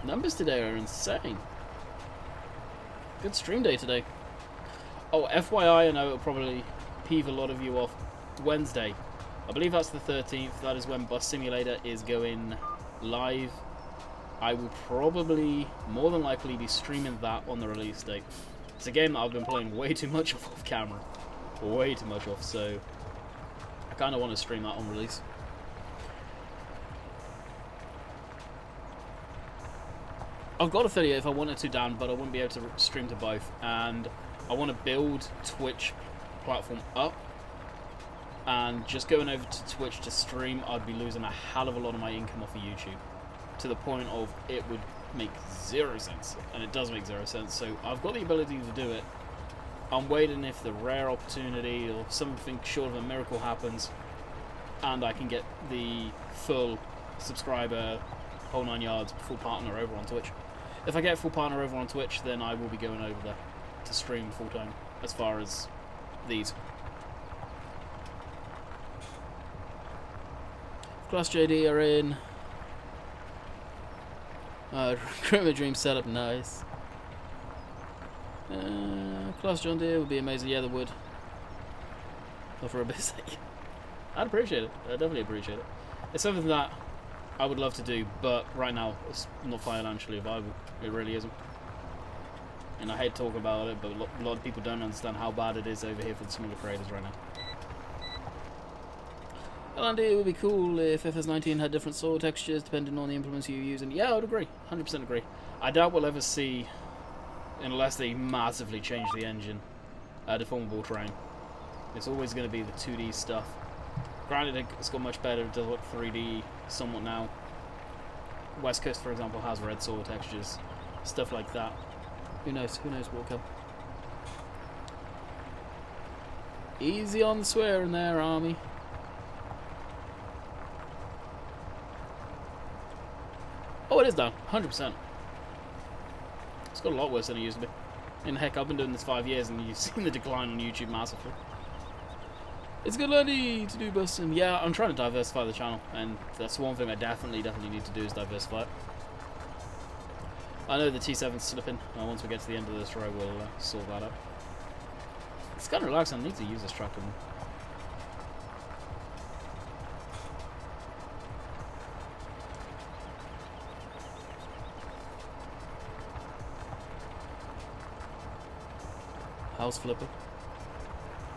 Numbers today are insane. Good stream day today. Oh, FYI, I know it'll probably peeve a lot of you off. Wednesday, I believe that's the 13th. That is when Bus Simulator is going live. I will probably, more than likely, be streaming that on the release date. It's a game that I've been playing way too much off camera. Way too much off, so I kind of want to stream that on release. I've got a 38 if I wanted to, Dan, but I wouldn't be able to stream to both. And I want to build Twitch platform up. And just going over to Twitch to stream, I'd be losing a hell of a lot of my income off of YouTube. To the point of it would make zero sense. And it does make zero sense. So I've got the ability to do it. I'm waiting if the rare opportunity or something short of a miracle happens. And I can get the full subscriber, whole 9 yards, full partner over on Twitch. If I get full partner over on Twitch, then I will be going over there to stream full time as far as these. Class JD are in. Recruitment Dream setup, nice. Class John Deere would be amazing. Yeah, they would. Not for a bit sake. I'd appreciate it. I'd definitely appreciate it. It's something that I would love to do, but right now it's not financially viable. It really isn't. And I hate talking about it, but a lot of people don't understand how bad it is over here for the smaller creators right now. Well, Andy, it would be cool if FS19 had different soil textures depending on the implements you use. And yeah, I would agree. 100% agree. I doubt we'll ever see, unless they massively change the engine, deformable terrain. It's always going to be the 2D stuff. Granted, it's got much better. It does look 3D somewhat now. West Coast, for example, has red soil textures. Stuff like that. Who knows? Who knows what will come? Easy on the swearing there, Army. Oh, it is down. 100%. It's got a lot worse than it used to be. And heck, I've been doing this 5 years and you've seen the decline on YouTube massively. It's good, Andy, to do busting. Yeah, I'm trying to diversify the channel, and that's one thing I definitely need to do is diversify it. I know the T7's slipping, and once we get to the end of this row, we'll sort that out. It's kind of relaxing. I need to use this tractor more. House Flipper.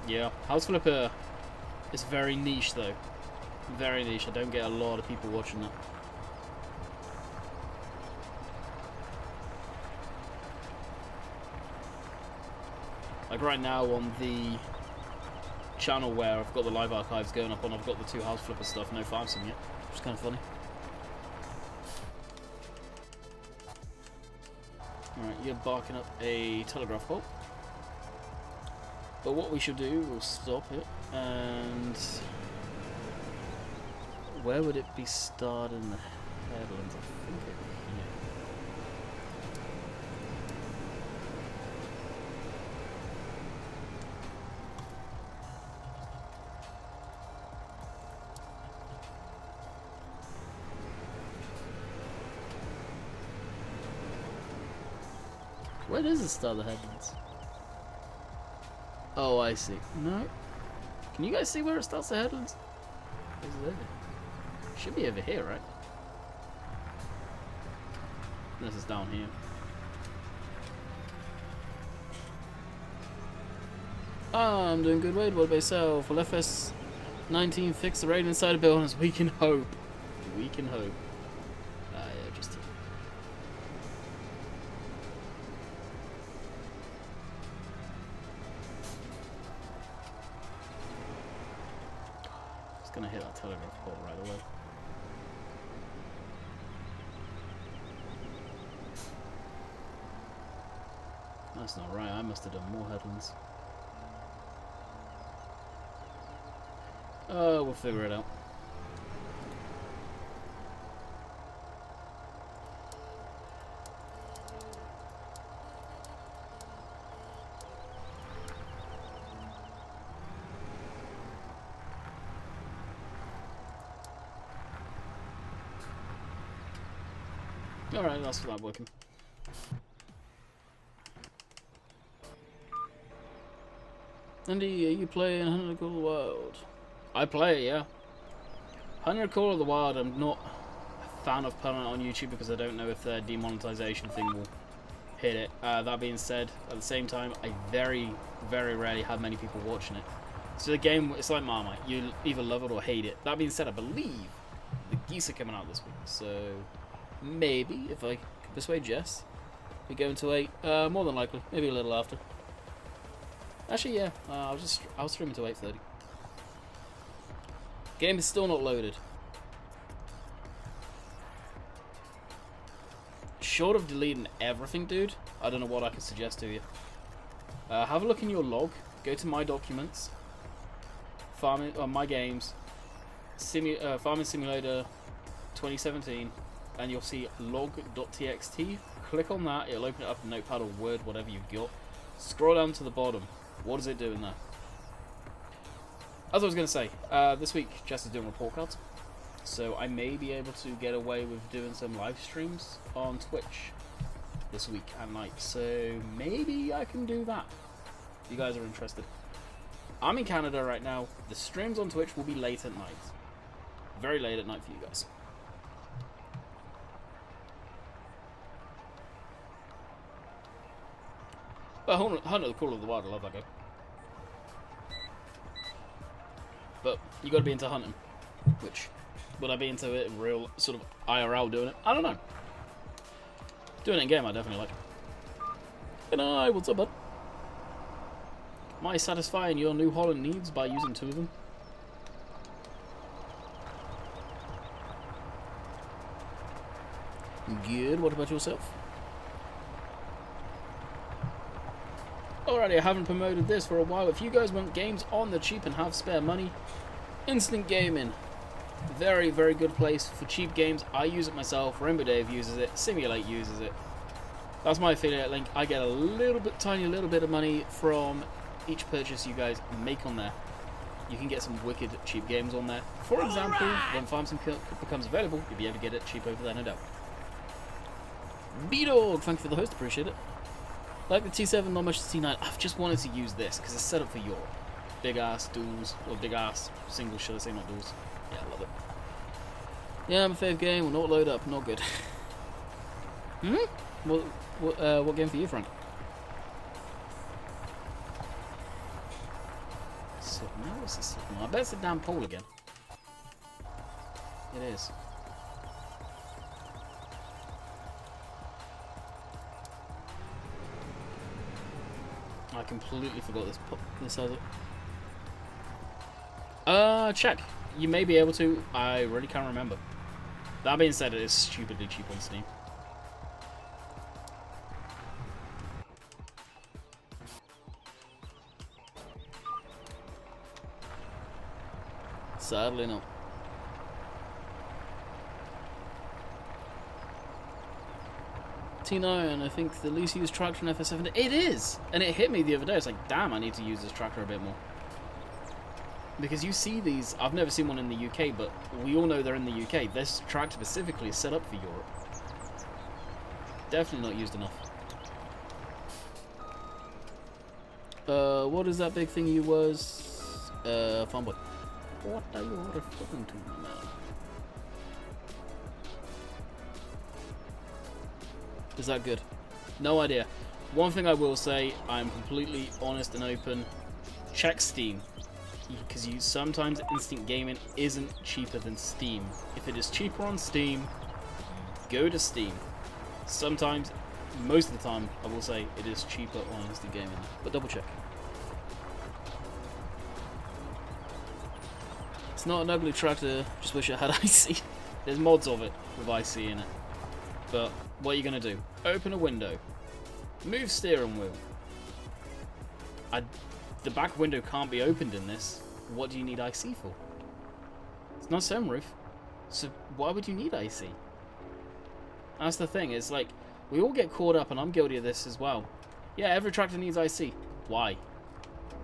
Yeah, House Flipper is very niche though. Very niche. I don't get a lot of people watching that. Like right now on the channel where I've got the live archives going up on, I've got the 2 House Flipper stuff, no FarmSim yet, which is kind of funny. Alright, you're barking up a telegraph pole. But what we should do, we'll stop it, and where would it be starred in the headlands? I think it, yeah. Where does it start the headlands? Oh, I see. No. Can you guys see where it starts the headlands? Is it over? Should be over here, right? Unless it's down here. I'm doing good, Wade. What about yourself? Will FS19 fix the raid inside of buildings? We can hope. We can hope. Yeah, just here. It's gonna hit that telegraph pole right away. That's not right. I must have done more headlands. Oh, we'll figure it out. Alright, that's not working. Andy, are you playing 100 Call of the Wild? I play, yeah. 100 Call of the Wild, I'm not a fan of putting it on YouTube because I don't know if their demonetization thing will hit it. That being said, at the same time, I very, very rarely have many people watching it. So the game, it's like Marmite. You either love it or hate it. That being said, I believe the geese are coming out this week. So maybe, if I can persuade Jess, we go into 8. More than likely. Maybe a little after. Actually, yeah. I'll stream until 8:30. Game is still not loaded. Short of deleting everything, dude, I don't know what I can suggest to you. Have a look in your log. Go to my documents. Farming, my games. Farming Simulator 2017, and you'll see log.txt. Click on that. It'll open it up in Notepad or Word, whatever you've got. Scroll down to the bottom. What is it doing there? As I was going to say, this week Jess is doing report cards, so I may be able to get away with doing some live streams on Twitch this week at night, so maybe I can do that if you guys are interested. I'm in Canada right now. The streams on Twitch will be late at night. Very late at night for you guys. But Hunt of the Call of the Wild, I love that game. But you got to be into hunting, which would I be into it in real sort of IRL doing it? I don't know. Doing it in game, I definitely like. Good night, what's up, bud? Am I satisfying your New Holland needs by using 2 of them? Good. What about yourself? Alrighty, I haven't promoted this for a while. If you guys want games on the cheap and have spare money, Instant Gaming. Very, very good place for cheap games. I use it myself. Rainbow Dave uses it. Simulate uses it. That's my affiliate link. I get a little bit, tiny little bit of money from each purchase you guys make on there. You can get some wicked cheap games on there. For example, when FarmSim becomes available, you'll be able to get it cheap over there, no doubt. B-Dog, thank you for the host. Appreciate it. Like the T7, not much the T9. I've just wanted to use this because it's set up for your big ass duels, or big ass singles, should I say, not duels. Yeah, I love it. Yeah, my fave game will not load up, not good. What game for you, friend? Signal? What's the signal? I bet it's a damn pole again. It is. I completely forgot this has it. Check. You may be able to. I really can't remember. That being said, it is stupidly cheap on Steam. Sadly not. T9, I think the least used tractor in FS7. It is! And it hit me the other day. It's like, damn, I need to use this tractor a bit more. Because you see these, I've never seen one in the UK, but we all know they're in the UK. This tractor specifically is set up for Europe. Definitely not used enough. What is that big thing you was? Fanboy. What are you referring to now? Is that good? No idea. One thing I will say, I'm completely honest and open. Check Steam. Because sometimes Instant Gaming isn't cheaper than Steam. If it is cheaper on Steam, go to Steam. Sometimes, most of the time, I will say it is cheaper on Instant Gaming. But double check. It's not an ugly tractor, just wish it had IC. There's mods of it with IC in it. But what are you going to do? Open a window. Move steering wheel. The back window can't be opened in this. What do you need IC for? It's not sunroof. So why would you need IC? That's the thing. It's like, we all get caught up, and I'm guilty of this as well. Yeah, every tractor needs IC. Why?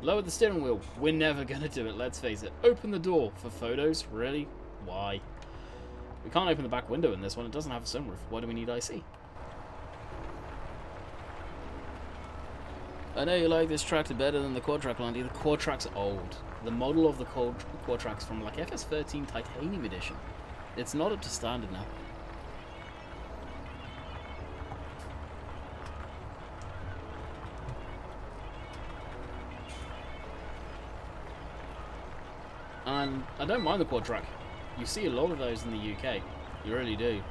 Lower the steering wheel. We're never going to do it, let's face it. Open the door. For photos? Really? Why? We can't open the back window in this one. It doesn't have a sunroof. Why do we need IC? I know you like this tractor better than the Quadtrac, Landy. The Quadtrac's old. The model of the Quadtrac's from like FS13 Titanium Edition. It's not up to standard now. And I don't mind the Quadtrac. You see a lot of those in the UK. You really do.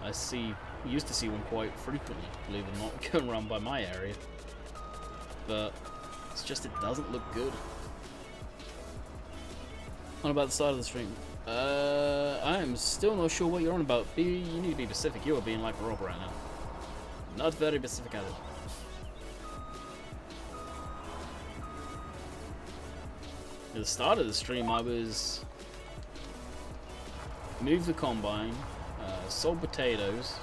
Used to see one quite frequently, believe it or not, going around by my area. But it's just, it doesn't look good. What about the side of the stream? I am still not sure what you're on about. You need to be Pacific. You are being like Rob right now. Not very Pacific at all. At the start of the stream, I was moved the combine, sold potatoes,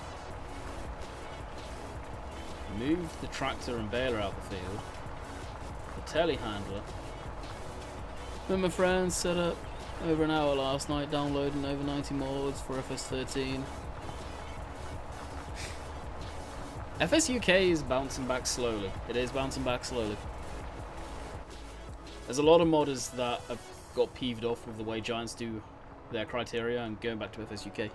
moved the tractor and baler out the field, the telehandler. Then my friends set up over an hour last night downloading over 90 mods for FS13. FS UK is bouncing back slowly. It is bouncing back slowly. There's a lot of modders that have got peeved off with the way Giants do their criteria and going back to FS UK.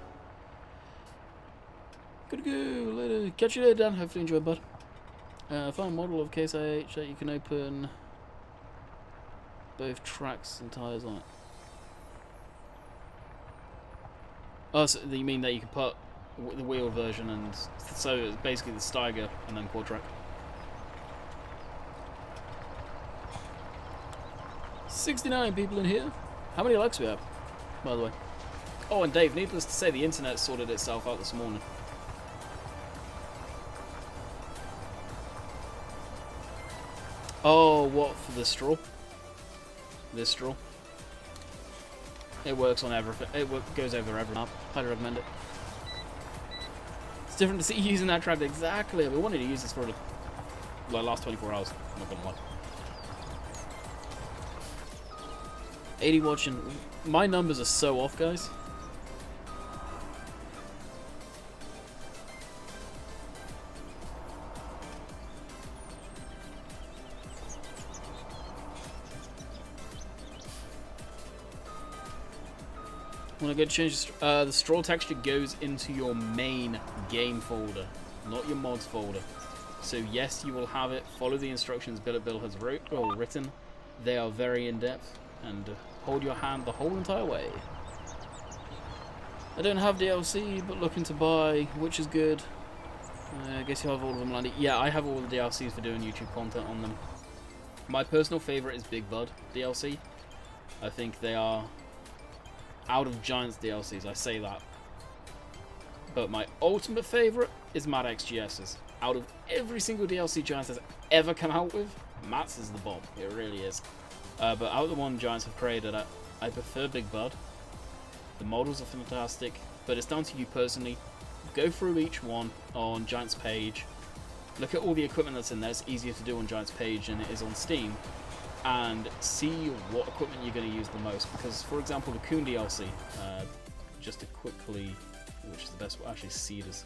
Gotta go later. Catch you later, Dan. Hopefully enjoy, bud. Find a model of Case IH that you can open both tracks and tyres on it. Oh, so you mean that you can put the wheel version, and so it's basically the Steiger and then Quadtrac. 69 people in here. How many likes we have, by the way? Oh, and Dave, needless to say, the internet sorted itself out this morning. Oh, what, for the straw? This straw? It works on everything. It goes over every map. Highly recommend it. It's different to see you using that tractor. Exactly. We wanted to use this for the last 24 hours. I'm not gonna lie. 80 watching. My numbers are so off, guys. When I go to change the straw texture goes into your main game folder, not your mods folder. So yes, you will have it. Follow the instructions Billet Bill has written. They are very in-depth, and hold your hand the whole entire way. I don't have DLC, but looking to buy, which is good. I guess you have all of them, Landy. Yeah, I have all the DLCs for doing YouTube content on them. My personal favourite is Big Bud DLC. I think they are, out of Giants DLCs, I say that. But my ultimate favourite is Mad XGS's. Out of every single DLC Giants has ever come out with, Matt's is the bomb. It really is. But out of the one Giants have created, I prefer Big Bud. The models are fantastic, but it's down to you personally. Go through each one on Giant's page. Look at all the equipment that's in there. It's easier to do on Giant's page than it is on Steam. And see what equipment you're going to use the most. Because, for example, the Coon DLC, just to quickly, which is the best, actually Cedars.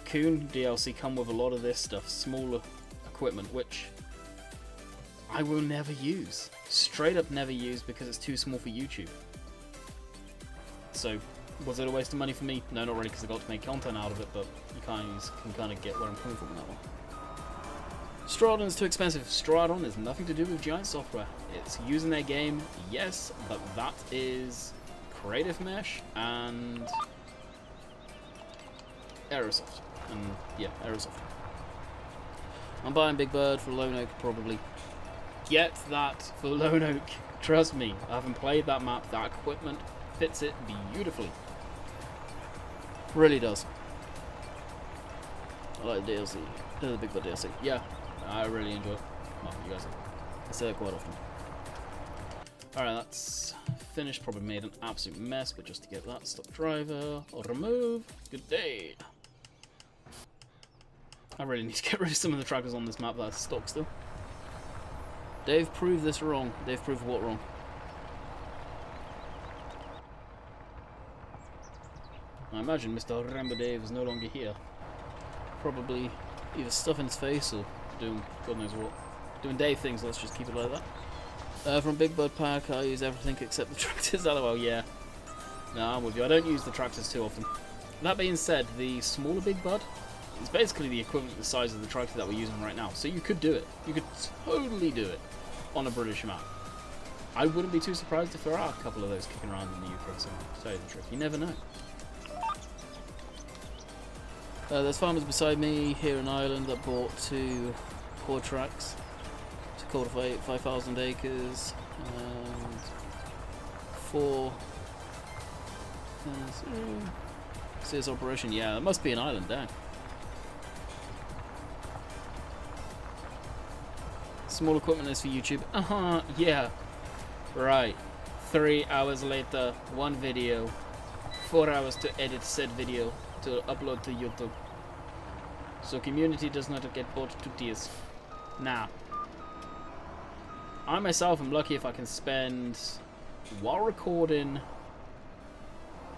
Coon DLC come with a lot of this stuff, smaller equipment, which I will never use. Straight up never use because it's too small for YouTube. So, was it a waste of money for me? No, not really, because I got to make content out of it, but you can kind of get where I'm coming from on that one. Stradon is too expensive. Stradon is nothing to do with Giant Software. It's using their game, yes, but that is Creative Mesh and Aerosoft. And yeah, Aerosoft. I'm buying Big Bird for Lone Oak, probably. Get that for Lone Oak. Trust me, I haven't played that map. That equipment fits it beautifully. Really does. I like the DLC. The Big Bird DLC. Yeah, I really enjoy it. Well, you guys I say that quite often. Alright, that's finished. Probably made an absolute mess, but just to get that, stop driver, or remove. Good day. I really need to get rid of some of the tractors on this map that are stock still. They've proved this wrong. They've proved what wrong? I imagine Mr. Rambo Dave is no longer here. Probably either stuffing his face or doing God knows what. Doing Dave things, let's just keep it like that. From Big Bird Pack, I use everything except the tractors. LOL, yeah. No, I'm with you. I don't use the tractors too often. That being said, the smaller Big Bud is basically the equivalent to the size of the tractor that we're using right now. So you could do it. You could totally do it on a British map. I wouldn't be too surprised if there are a couple of those kicking around in the UK, so to tell you the truth. You never know. There's farmers beside me here in Ireland that bought 2 quad tracks to cultivate 5,000 acres and 4 serious operation. Yeah, it must be an island, dang. Small equipment is for YouTube. Yeah. Right. 3 hours later, 1 video. 4 hours to edit said video to upload to YouTube. So community does not get bored to tears. Now, I myself am lucky if I can spend, while recording,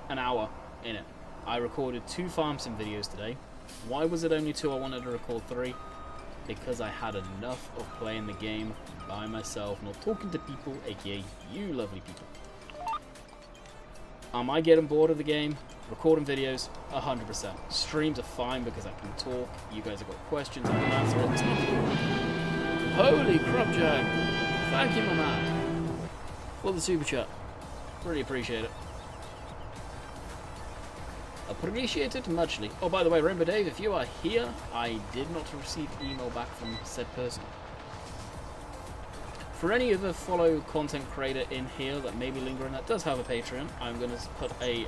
an hour in it. I recorded 2 farm sim videos today. Why was it only 2? I wanted to record 3. Because I had enough of playing the game by myself, not talking to people, aka you lovely people. Am I getting bored of the game? Recording videos, 100%. Streams are fine because I can talk. You guys have got questions, I can answer it. It's not cool. Holy crap, Jack. Thank you, my man, for the super chat. Really appreciate it. Appreciate it muchly. Oh, by the way, Rainbow Dave, if you are here, I did not receive email back from said person. For any other follow content creator in here that may be lingering that does have a Patreon, I'm going to put a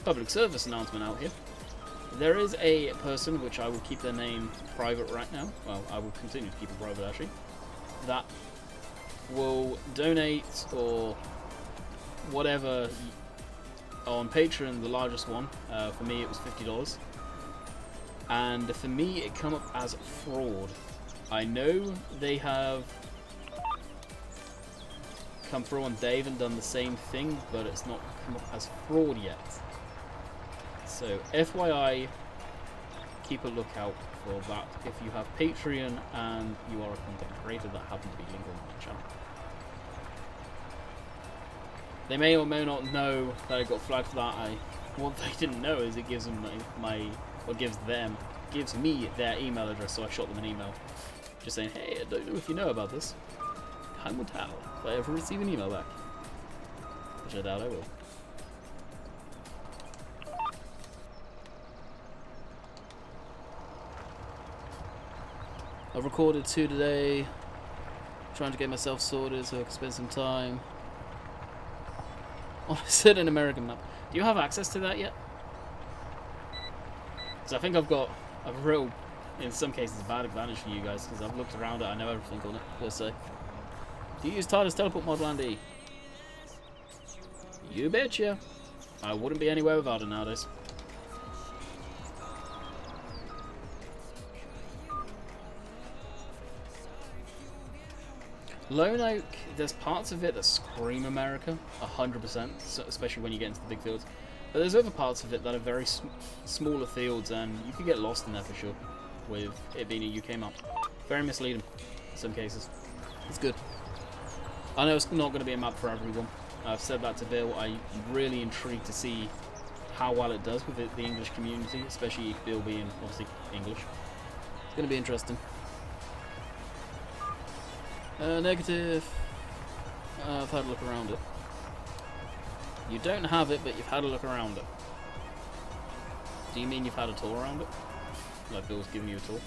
public service announcement out here. There is a person, which I will keep their name private right now, well, I will continue to keep it private actually, that will donate or whatever on Patreon, the largest one. For me it was $50, and for me it come up as fraud. I know they have come through on Dave and done the same thing, but it's not come up as fraud yet. So FYI, keep a lookout for that if you have Patreon and you are a content creator that happen to be lingering on the channel. They may or may not know that I got flagged for that. What they didn't know is it gives them gives me their email address, so I shot them an email just saying, hey, I don't know if you know about this. Time will tell if I ever receive an email back, which I doubt I will. I've recorded 2 today, trying to get myself sorted so I can spend some time on a certain American map. Do you have access to that yet? Because I think I've got a real in some cases, a bad advantage for you guys, because I've looked around it, I know everything on it, per se. Do you use TARDIS Teleport Mod Land E? You betcha. I wouldn't be anywhere without it nowadays. Lone Oak, there's parts of it that scream America, 100%, so especially when you get into the big fields. But there's other parts of it that are very smaller fields, and you could get lost in there for sure, with it being a UK map. Very misleading, in some cases. It's good. I know it's not going to be a map for everyone. I've said that to Bill. I'm really intrigued to see how well it does with the English community, especially Bill being, obviously, English. It's going to be interesting. Negative. I've had a look around it. You don't have it, but you've had a look around it. Do you mean you've had a tour around it? Like Bill's giving you a tour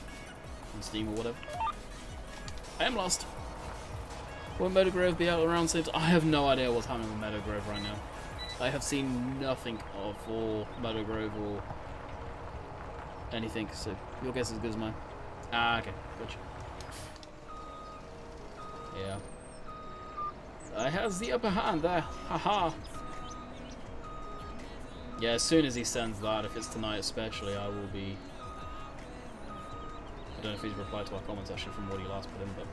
on Steam or whatever? I am lost. Will Meadow Grove be out around same time? I have no idea what's happening with Meadow Grove right now. I have seen nothing of or Meadow Grove or anything, so your guess is as good as mine. Ah, okay, gotcha. Yeah. I has the upper hand there. Haha. Yeah, as soon as he sends that, if it's tonight especially, I will be... I don't know if he's replied to our comments actually from what he last put in, but...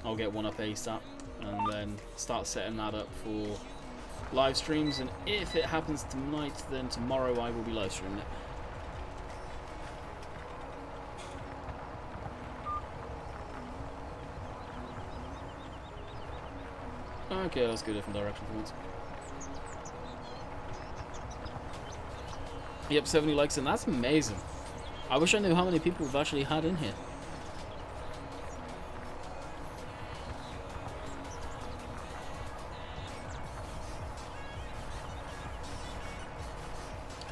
I'll get one up ASAP, and then start setting that up for live streams, and if it happens tonight, then tomorrow I will be live streaming it. Okay, let's go a different direction for once. Yep, 70 likes, and that's amazing. I wish I knew how many people we've actually had in here.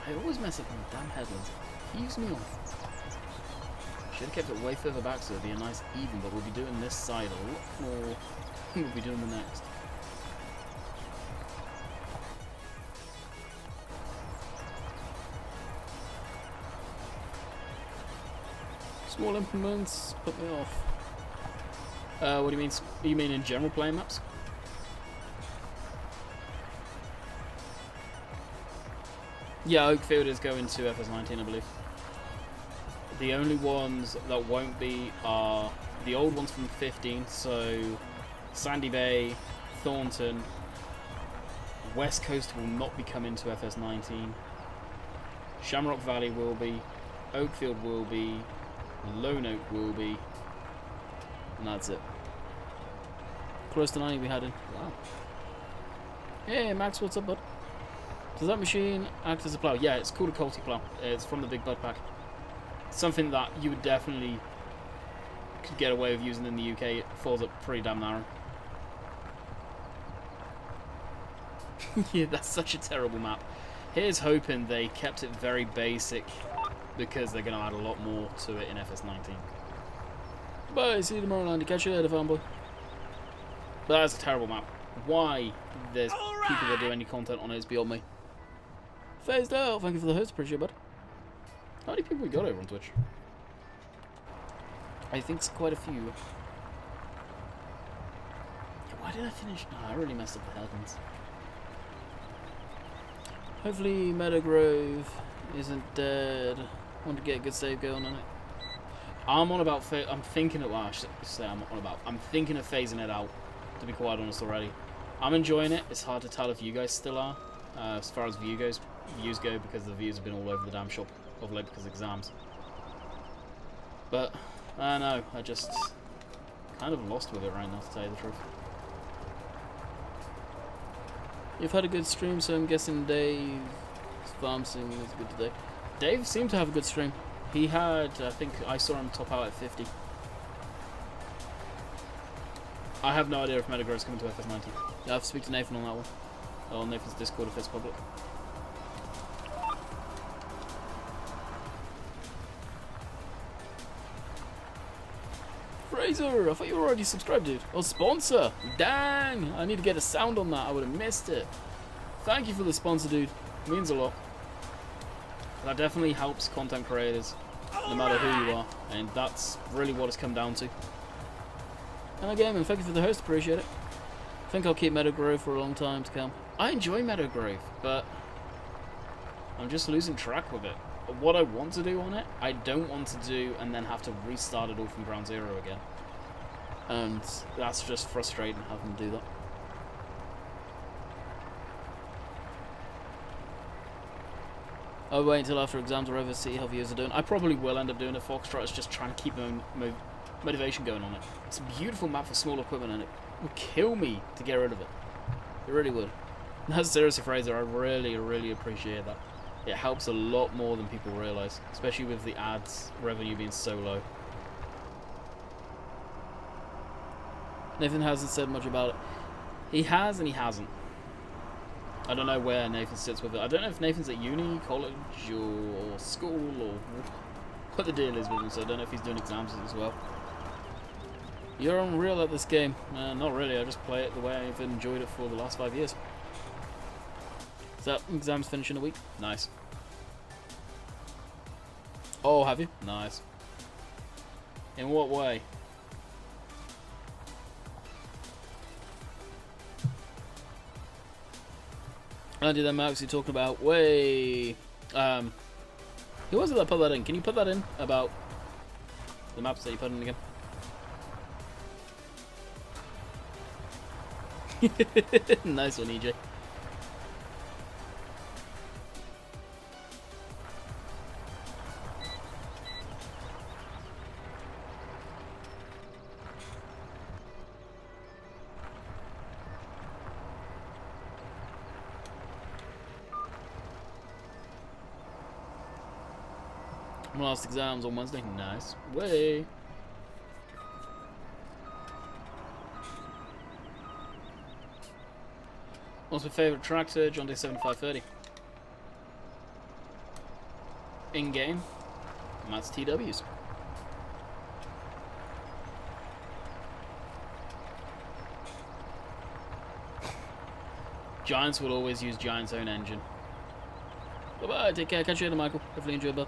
I always mess up on the damn headlands. It peeves me off. Should have kept it way further back so it'd be a nice even, but we'll be doing this side a lot more than we'll be doing the next. Small implements put me off. What do you mean? You mean in general playing maps? Yeah, Oakfield is going to FS19, I believe. The only ones that won't be are the old ones from 15, so Sandy Bay, Thornton, West Coast will not be coming to FS19. Shamrock Valley will be, Oakfield will be, Lone Oak will be, and that's it. Close to 90 we had in. Wow. Hey Max, what's up, bud? Does that machine act as a plough? Yeah, it's called a Colty plough. It's from the Big Bud Pack. Something that you would definitely could get away with using in the UK. It falls up pretty damn narrow. Yeah, that's such a terrible map. Here's hoping they kept it very basic, because they're going to add a lot more to it in FS19. Bye, see you tomorrow, Landy. Catch you later, fanboy. But that's a terrible map. Why there's people that do any content on it is beyond me. Phased out, thank you for the host, appreciate it, bud. How many people we got over on Twitch? I think it's quite a few. Why did I finish? No, I really messed up the headlands. Hopefully Meadow Grove isn't dead. I want to get a good save going on it. I'm on about, I'm thinking of, well, I should say I'm on about, I'm thinking of phasing it out, to be quite honest already. I'm enjoying it. It's hard to tell if you guys still are, as far as views go, because the views have been all over the damn shop of late because of exams. But, I don't know, I just kind of lost with it right now, to tell you the truth. You've had a good stream, so I'm guessing Dave's farm sim is good today. Dave seemed to have a good stream. He had, I think I saw him top out at 50. I have no idea if Meadow Grove's coming to FS19. I have to speak to Nathan on that one. On Nathan's Discord if it's public. Fraser, I thought you were already subscribed, dude. Oh, sponsor! Dang! I need to get a sound on that. I would have missed it. Thank you for the sponsor, dude. It means a lot. That definitely helps content creators. no matter who you are, and that's really what it's come down to. And again, and thank you for the host, appreciate it. I think I'll keep Meadowgrove for a long time to come. I enjoy Meadowgrove, but I'm just losing track with it. What I want to do on it, I don't want to do and then have to restart it all from ground zero again. And that's just frustrating having to do that. I'll wait until after exams are over, see how viewers are doing. I probably will end up doing a Foxtrot. It's just trying to keep my motivation going on it. It's a beautiful map for small equipment, and it would kill me to get rid of it. It really would. That's seriously, Fraser. I really, really appreciate that. It helps a lot more than people realise, especially with the ads revenue being so low. Nathan hasn't said much about it. He has and he hasn't. I don't know where Nathan sits with it. I don't know if Nathan's at uni, college, or school, or what the deal is with him, so I don't know if he's doing exams as well. You're unreal at this game. Not really, I just play it the way I've enjoyed it for the last 5 years. So, exams finish in a week? Nice. Oh, have you? Nice. In what way? Andy, then Max, you're talking about way. Who was it that put that in? Can you put that in about the maps that you put in again? Nice one, EJ. Last exams on Wednesday. Nice. Way. What's my favourite tractor? John Day 7530. In game, Matt's TWs. Giants will always use Giants' own engine. Bye bye. Take care. Catch you later, Michael. Hopefully you enjoyed that.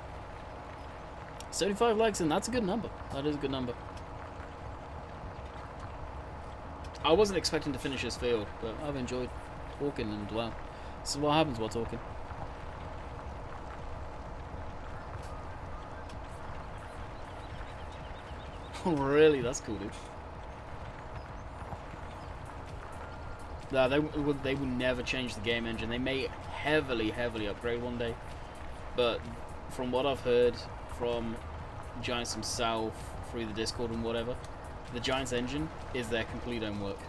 75 likes, and that's a good number. That is a good number. I wasn't expecting to finish this field, but I've enjoyed talking, and well, this is what happens while talking. Oh, really? That's cool, dude. No, they will never change the game engine. They may heavily upgrade one day, but from what I've heard from Giants himself through the Discord and whatever, the Giants engine is their complete own work.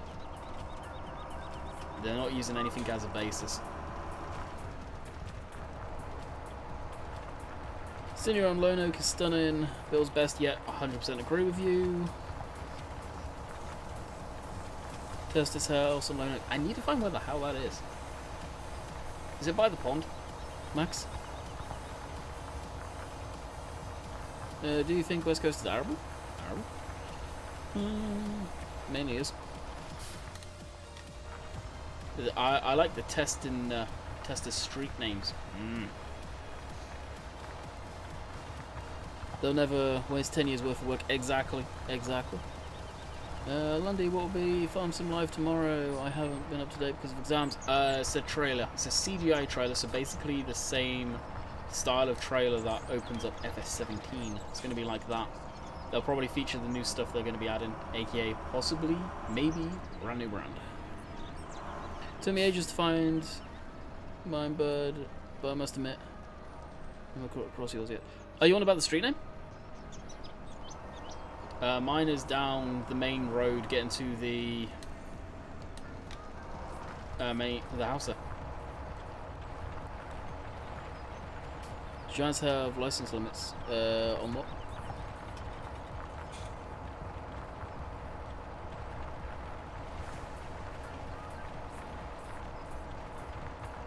They're not using anything as a basis. Senior on Lone Oak is stunning. Bill's best yet. 100% agree with you. Testis house on Lone Oak. I need to find where the hell that is. Is it by the pond, Max? Do you think West Coast is Arable? Arable? Mainly is. I like the Testis street names. They'll never waste 10 years worth of work. Exactly. Lundy, what will be Farm Sim Live tomorrow? I haven't been up to date because of exams. It's a trailer. It's a CGI trailer, so basically the same style of trailer that opens up FS17. It's going to be like that. They'll probably feature the new stuff they're going to be adding, aka possibly, maybe, brand new brand. Took me ages to find Minebird, but I must admit, I'm not across yours yet. Are you on about the street name? Mine is down the main road getting to the house there. Giants have license limits. On what?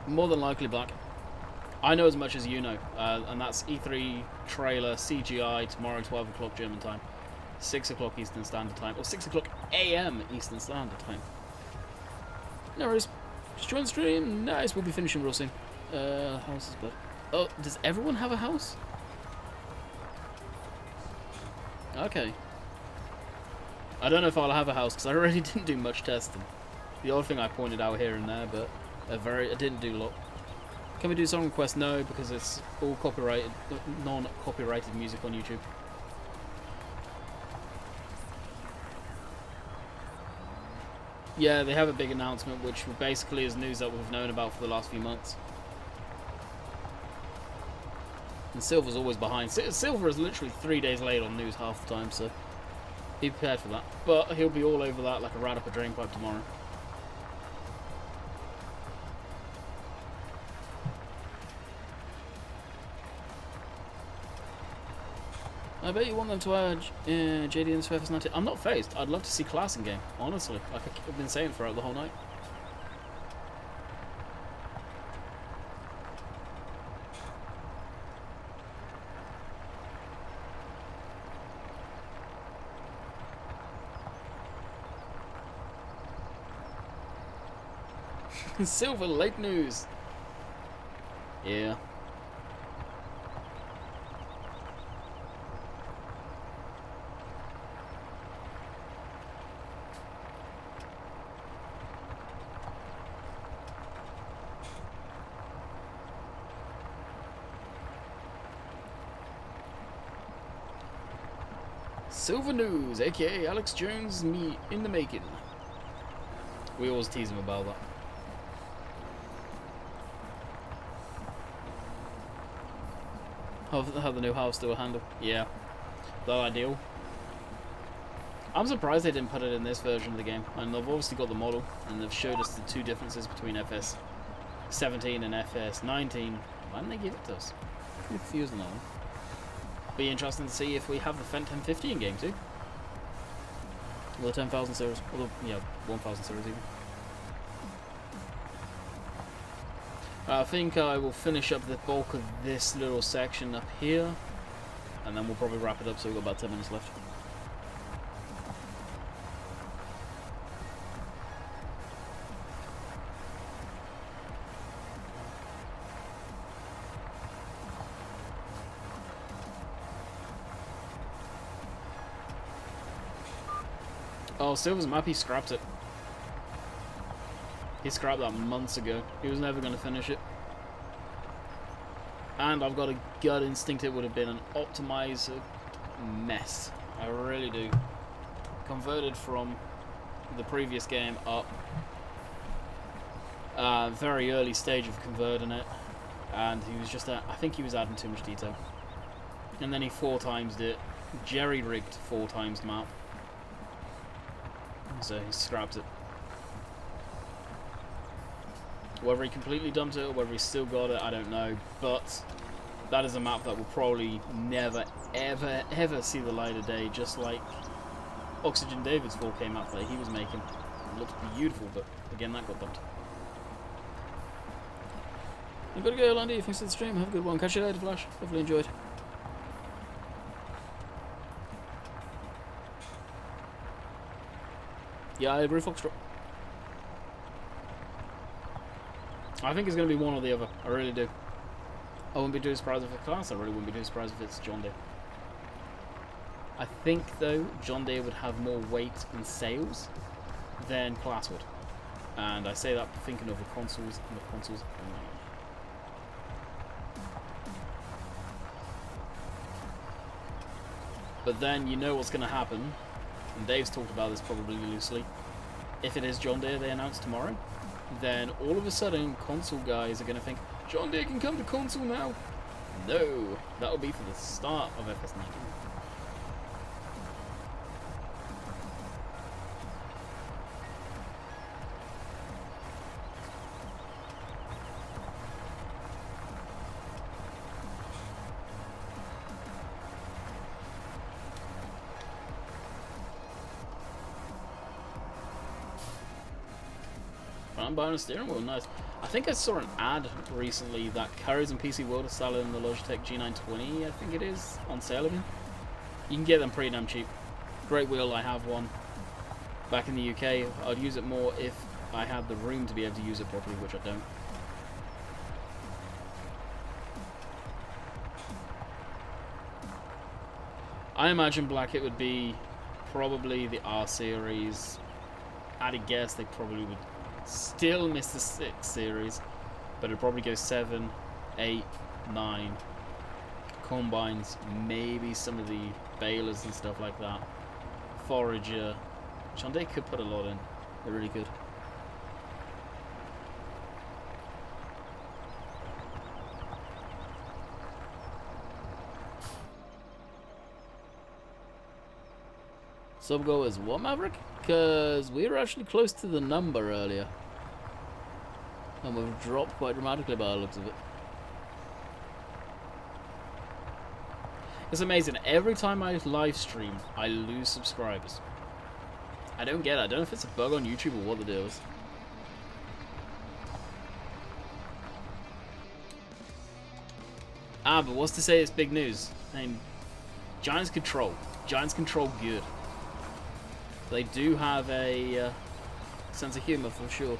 More than likely black. I know as much as you know, and that's E3 trailer CGI tomorrow 12 o'clock German time, 6 o'clock Eastern Standard Time, or 6 o'clock AM Eastern Standard Time. No worries. Just join the stream. Nice, we'll be finishing real soon. House is good. Oh, does everyone have a house? Okay. I don't know if I'll have a house, because I really didn't do much testing. The odd thing I pointed out here and there, but I didn't do a lot. Can we do song requests? No, because it's all copyrighted, non-copyrighted music on YouTube. Yeah, they have a big announcement, which basically is news that we've known about for the last few months. And Silver's always behind. Silver is literally 3 days late on news half the time, so be prepared for that. But he'll be all over that like a rat up a drain pipe tomorrow. I bet you want them to add JD in Surface 90. I'm not phased. I'd love to see class in game, honestly. Like I've been saying throughout the whole night. Silver late news. Yeah. Silver News, aka Alex Jones, me in the making. We always tease him about that. How the new house do a handle. Yeah. Not ideal. I'm surprised they didn't put it in this version of the game. And they've obviously got the model, and they've showed us the two differences between FS 17 and FS 19. Why didn't they give it to us? I'm confused on that one. Be interesting to see if we have the Fent 1050 in game too. Or the 10,000 series, or the, yeah, 1,000 series even. I think I will finish up the bulk of this little section up here, and then we'll probably wrap it up, so we've got about 10 minutes left. Oh, Silver's map, he scrapped it. He scrapped that months ago. He was never going to finish it. And I've got a gut instinct it would have been an optimizer mess. I really do. Converted from the previous game up. Very early stage of converting it. And he was just, I think he was adding too much detail. And then he 4x it. Jerry-rigged 4x the map. So he scrapped it. Whether he completely dumped it or whether he still got it, I don't know. But that is a map that will probably never, ever, ever see the light of day. Just like Oxygen David's 4K map that he was making. It looked beautiful, but again, that got dumped. I've got to go, Landy. Thanks for the stream. Have a good one. Catch you later, Flash. Hopefully enjoyed. Yeah, I agree, Foxtrot. I think it's going to be one or the other. I really do. I wouldn't be too surprised if it's Class. I really wouldn't be too surprised if it's John Deere. I think, though, John Deere would have more weight in sales than Class would. And I say that thinking of the consoles and the consoles only. But then you know what's going to happen, and Dave's talked about this probably loosely. If it is John Deere they announce tomorrow, then all of a sudden console guys are going to think, John Deere can come to console now. No, that will be for the start of FS19. I'm buying a steering wheel, nice. I think I saw an ad recently that Currys and PC World are selling the Logitech G920, I think it is, on sale again. You can get them pretty damn cheap. Great wheel, I have one. Back in the UK, I'd use it more if I had the room to be able to use it properly, which I don't. I imagine Blackett would be probably the R series. I'd guess they probably would still miss the 6 series, but it'd probably go 7, 8, 9. Combines, maybe some of the balers and stuff like that. Forager. Hyundai could put a lot in. They're really good. Sub goal is what, Maverick? Because we were actually close to the number earlier. And we've dropped quite dramatically by the looks of it. It's amazing. Every time I live stream, I lose subscribers. I don't get it. I don't know if it's a bug on YouTube or what the deal is. Ah, but what's to say it's big news? I mean, Giants control. Giants control good. They do have a sense of humor for sure.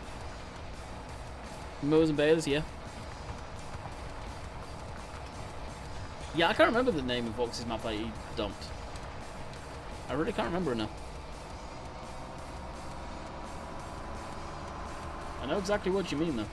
Mowers and balers, yeah. Yeah, I can't remember the name of Vox's map that he dumped. I really can't remember it now. I know exactly what you mean though.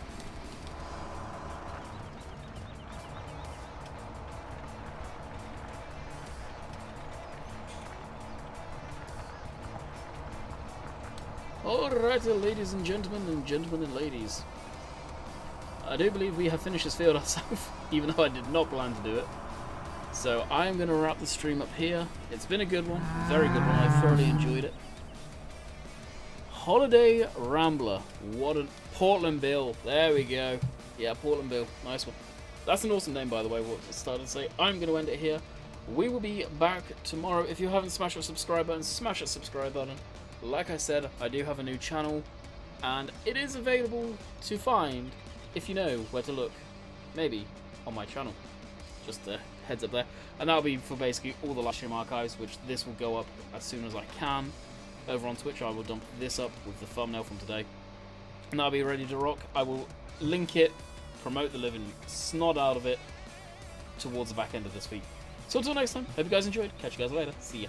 Alrighty, ladies and gentlemen and ladies. I do believe we have finished this field ourselves, even though I did not plan to do it. So I am going to wrap the stream up here. It's been a good one, very good one. I thoroughly enjoyed it. Holiday Rambler. What a Portland Bill. There we go. Yeah, Portland Bill. Nice one. That's an awesome name, by the way, what I started to say. I'm going to end it here. We will be back tomorrow. If you haven't smashed that subscribe button, smash that subscribe button. Like I said, I do have a new channel, and it is available to find if you know where to look. Maybe on my channel. Just a heads up there. And that'll be for basically all the live stream archives, which this will go up as soon as I can. Over on Twitch, I will dump this up with the thumbnail from today. And that'll be ready to rock. I will link it, promote the living snot out of it towards the back end of this week. So until next time, hope you guys enjoyed. Catch you guys later. See ya.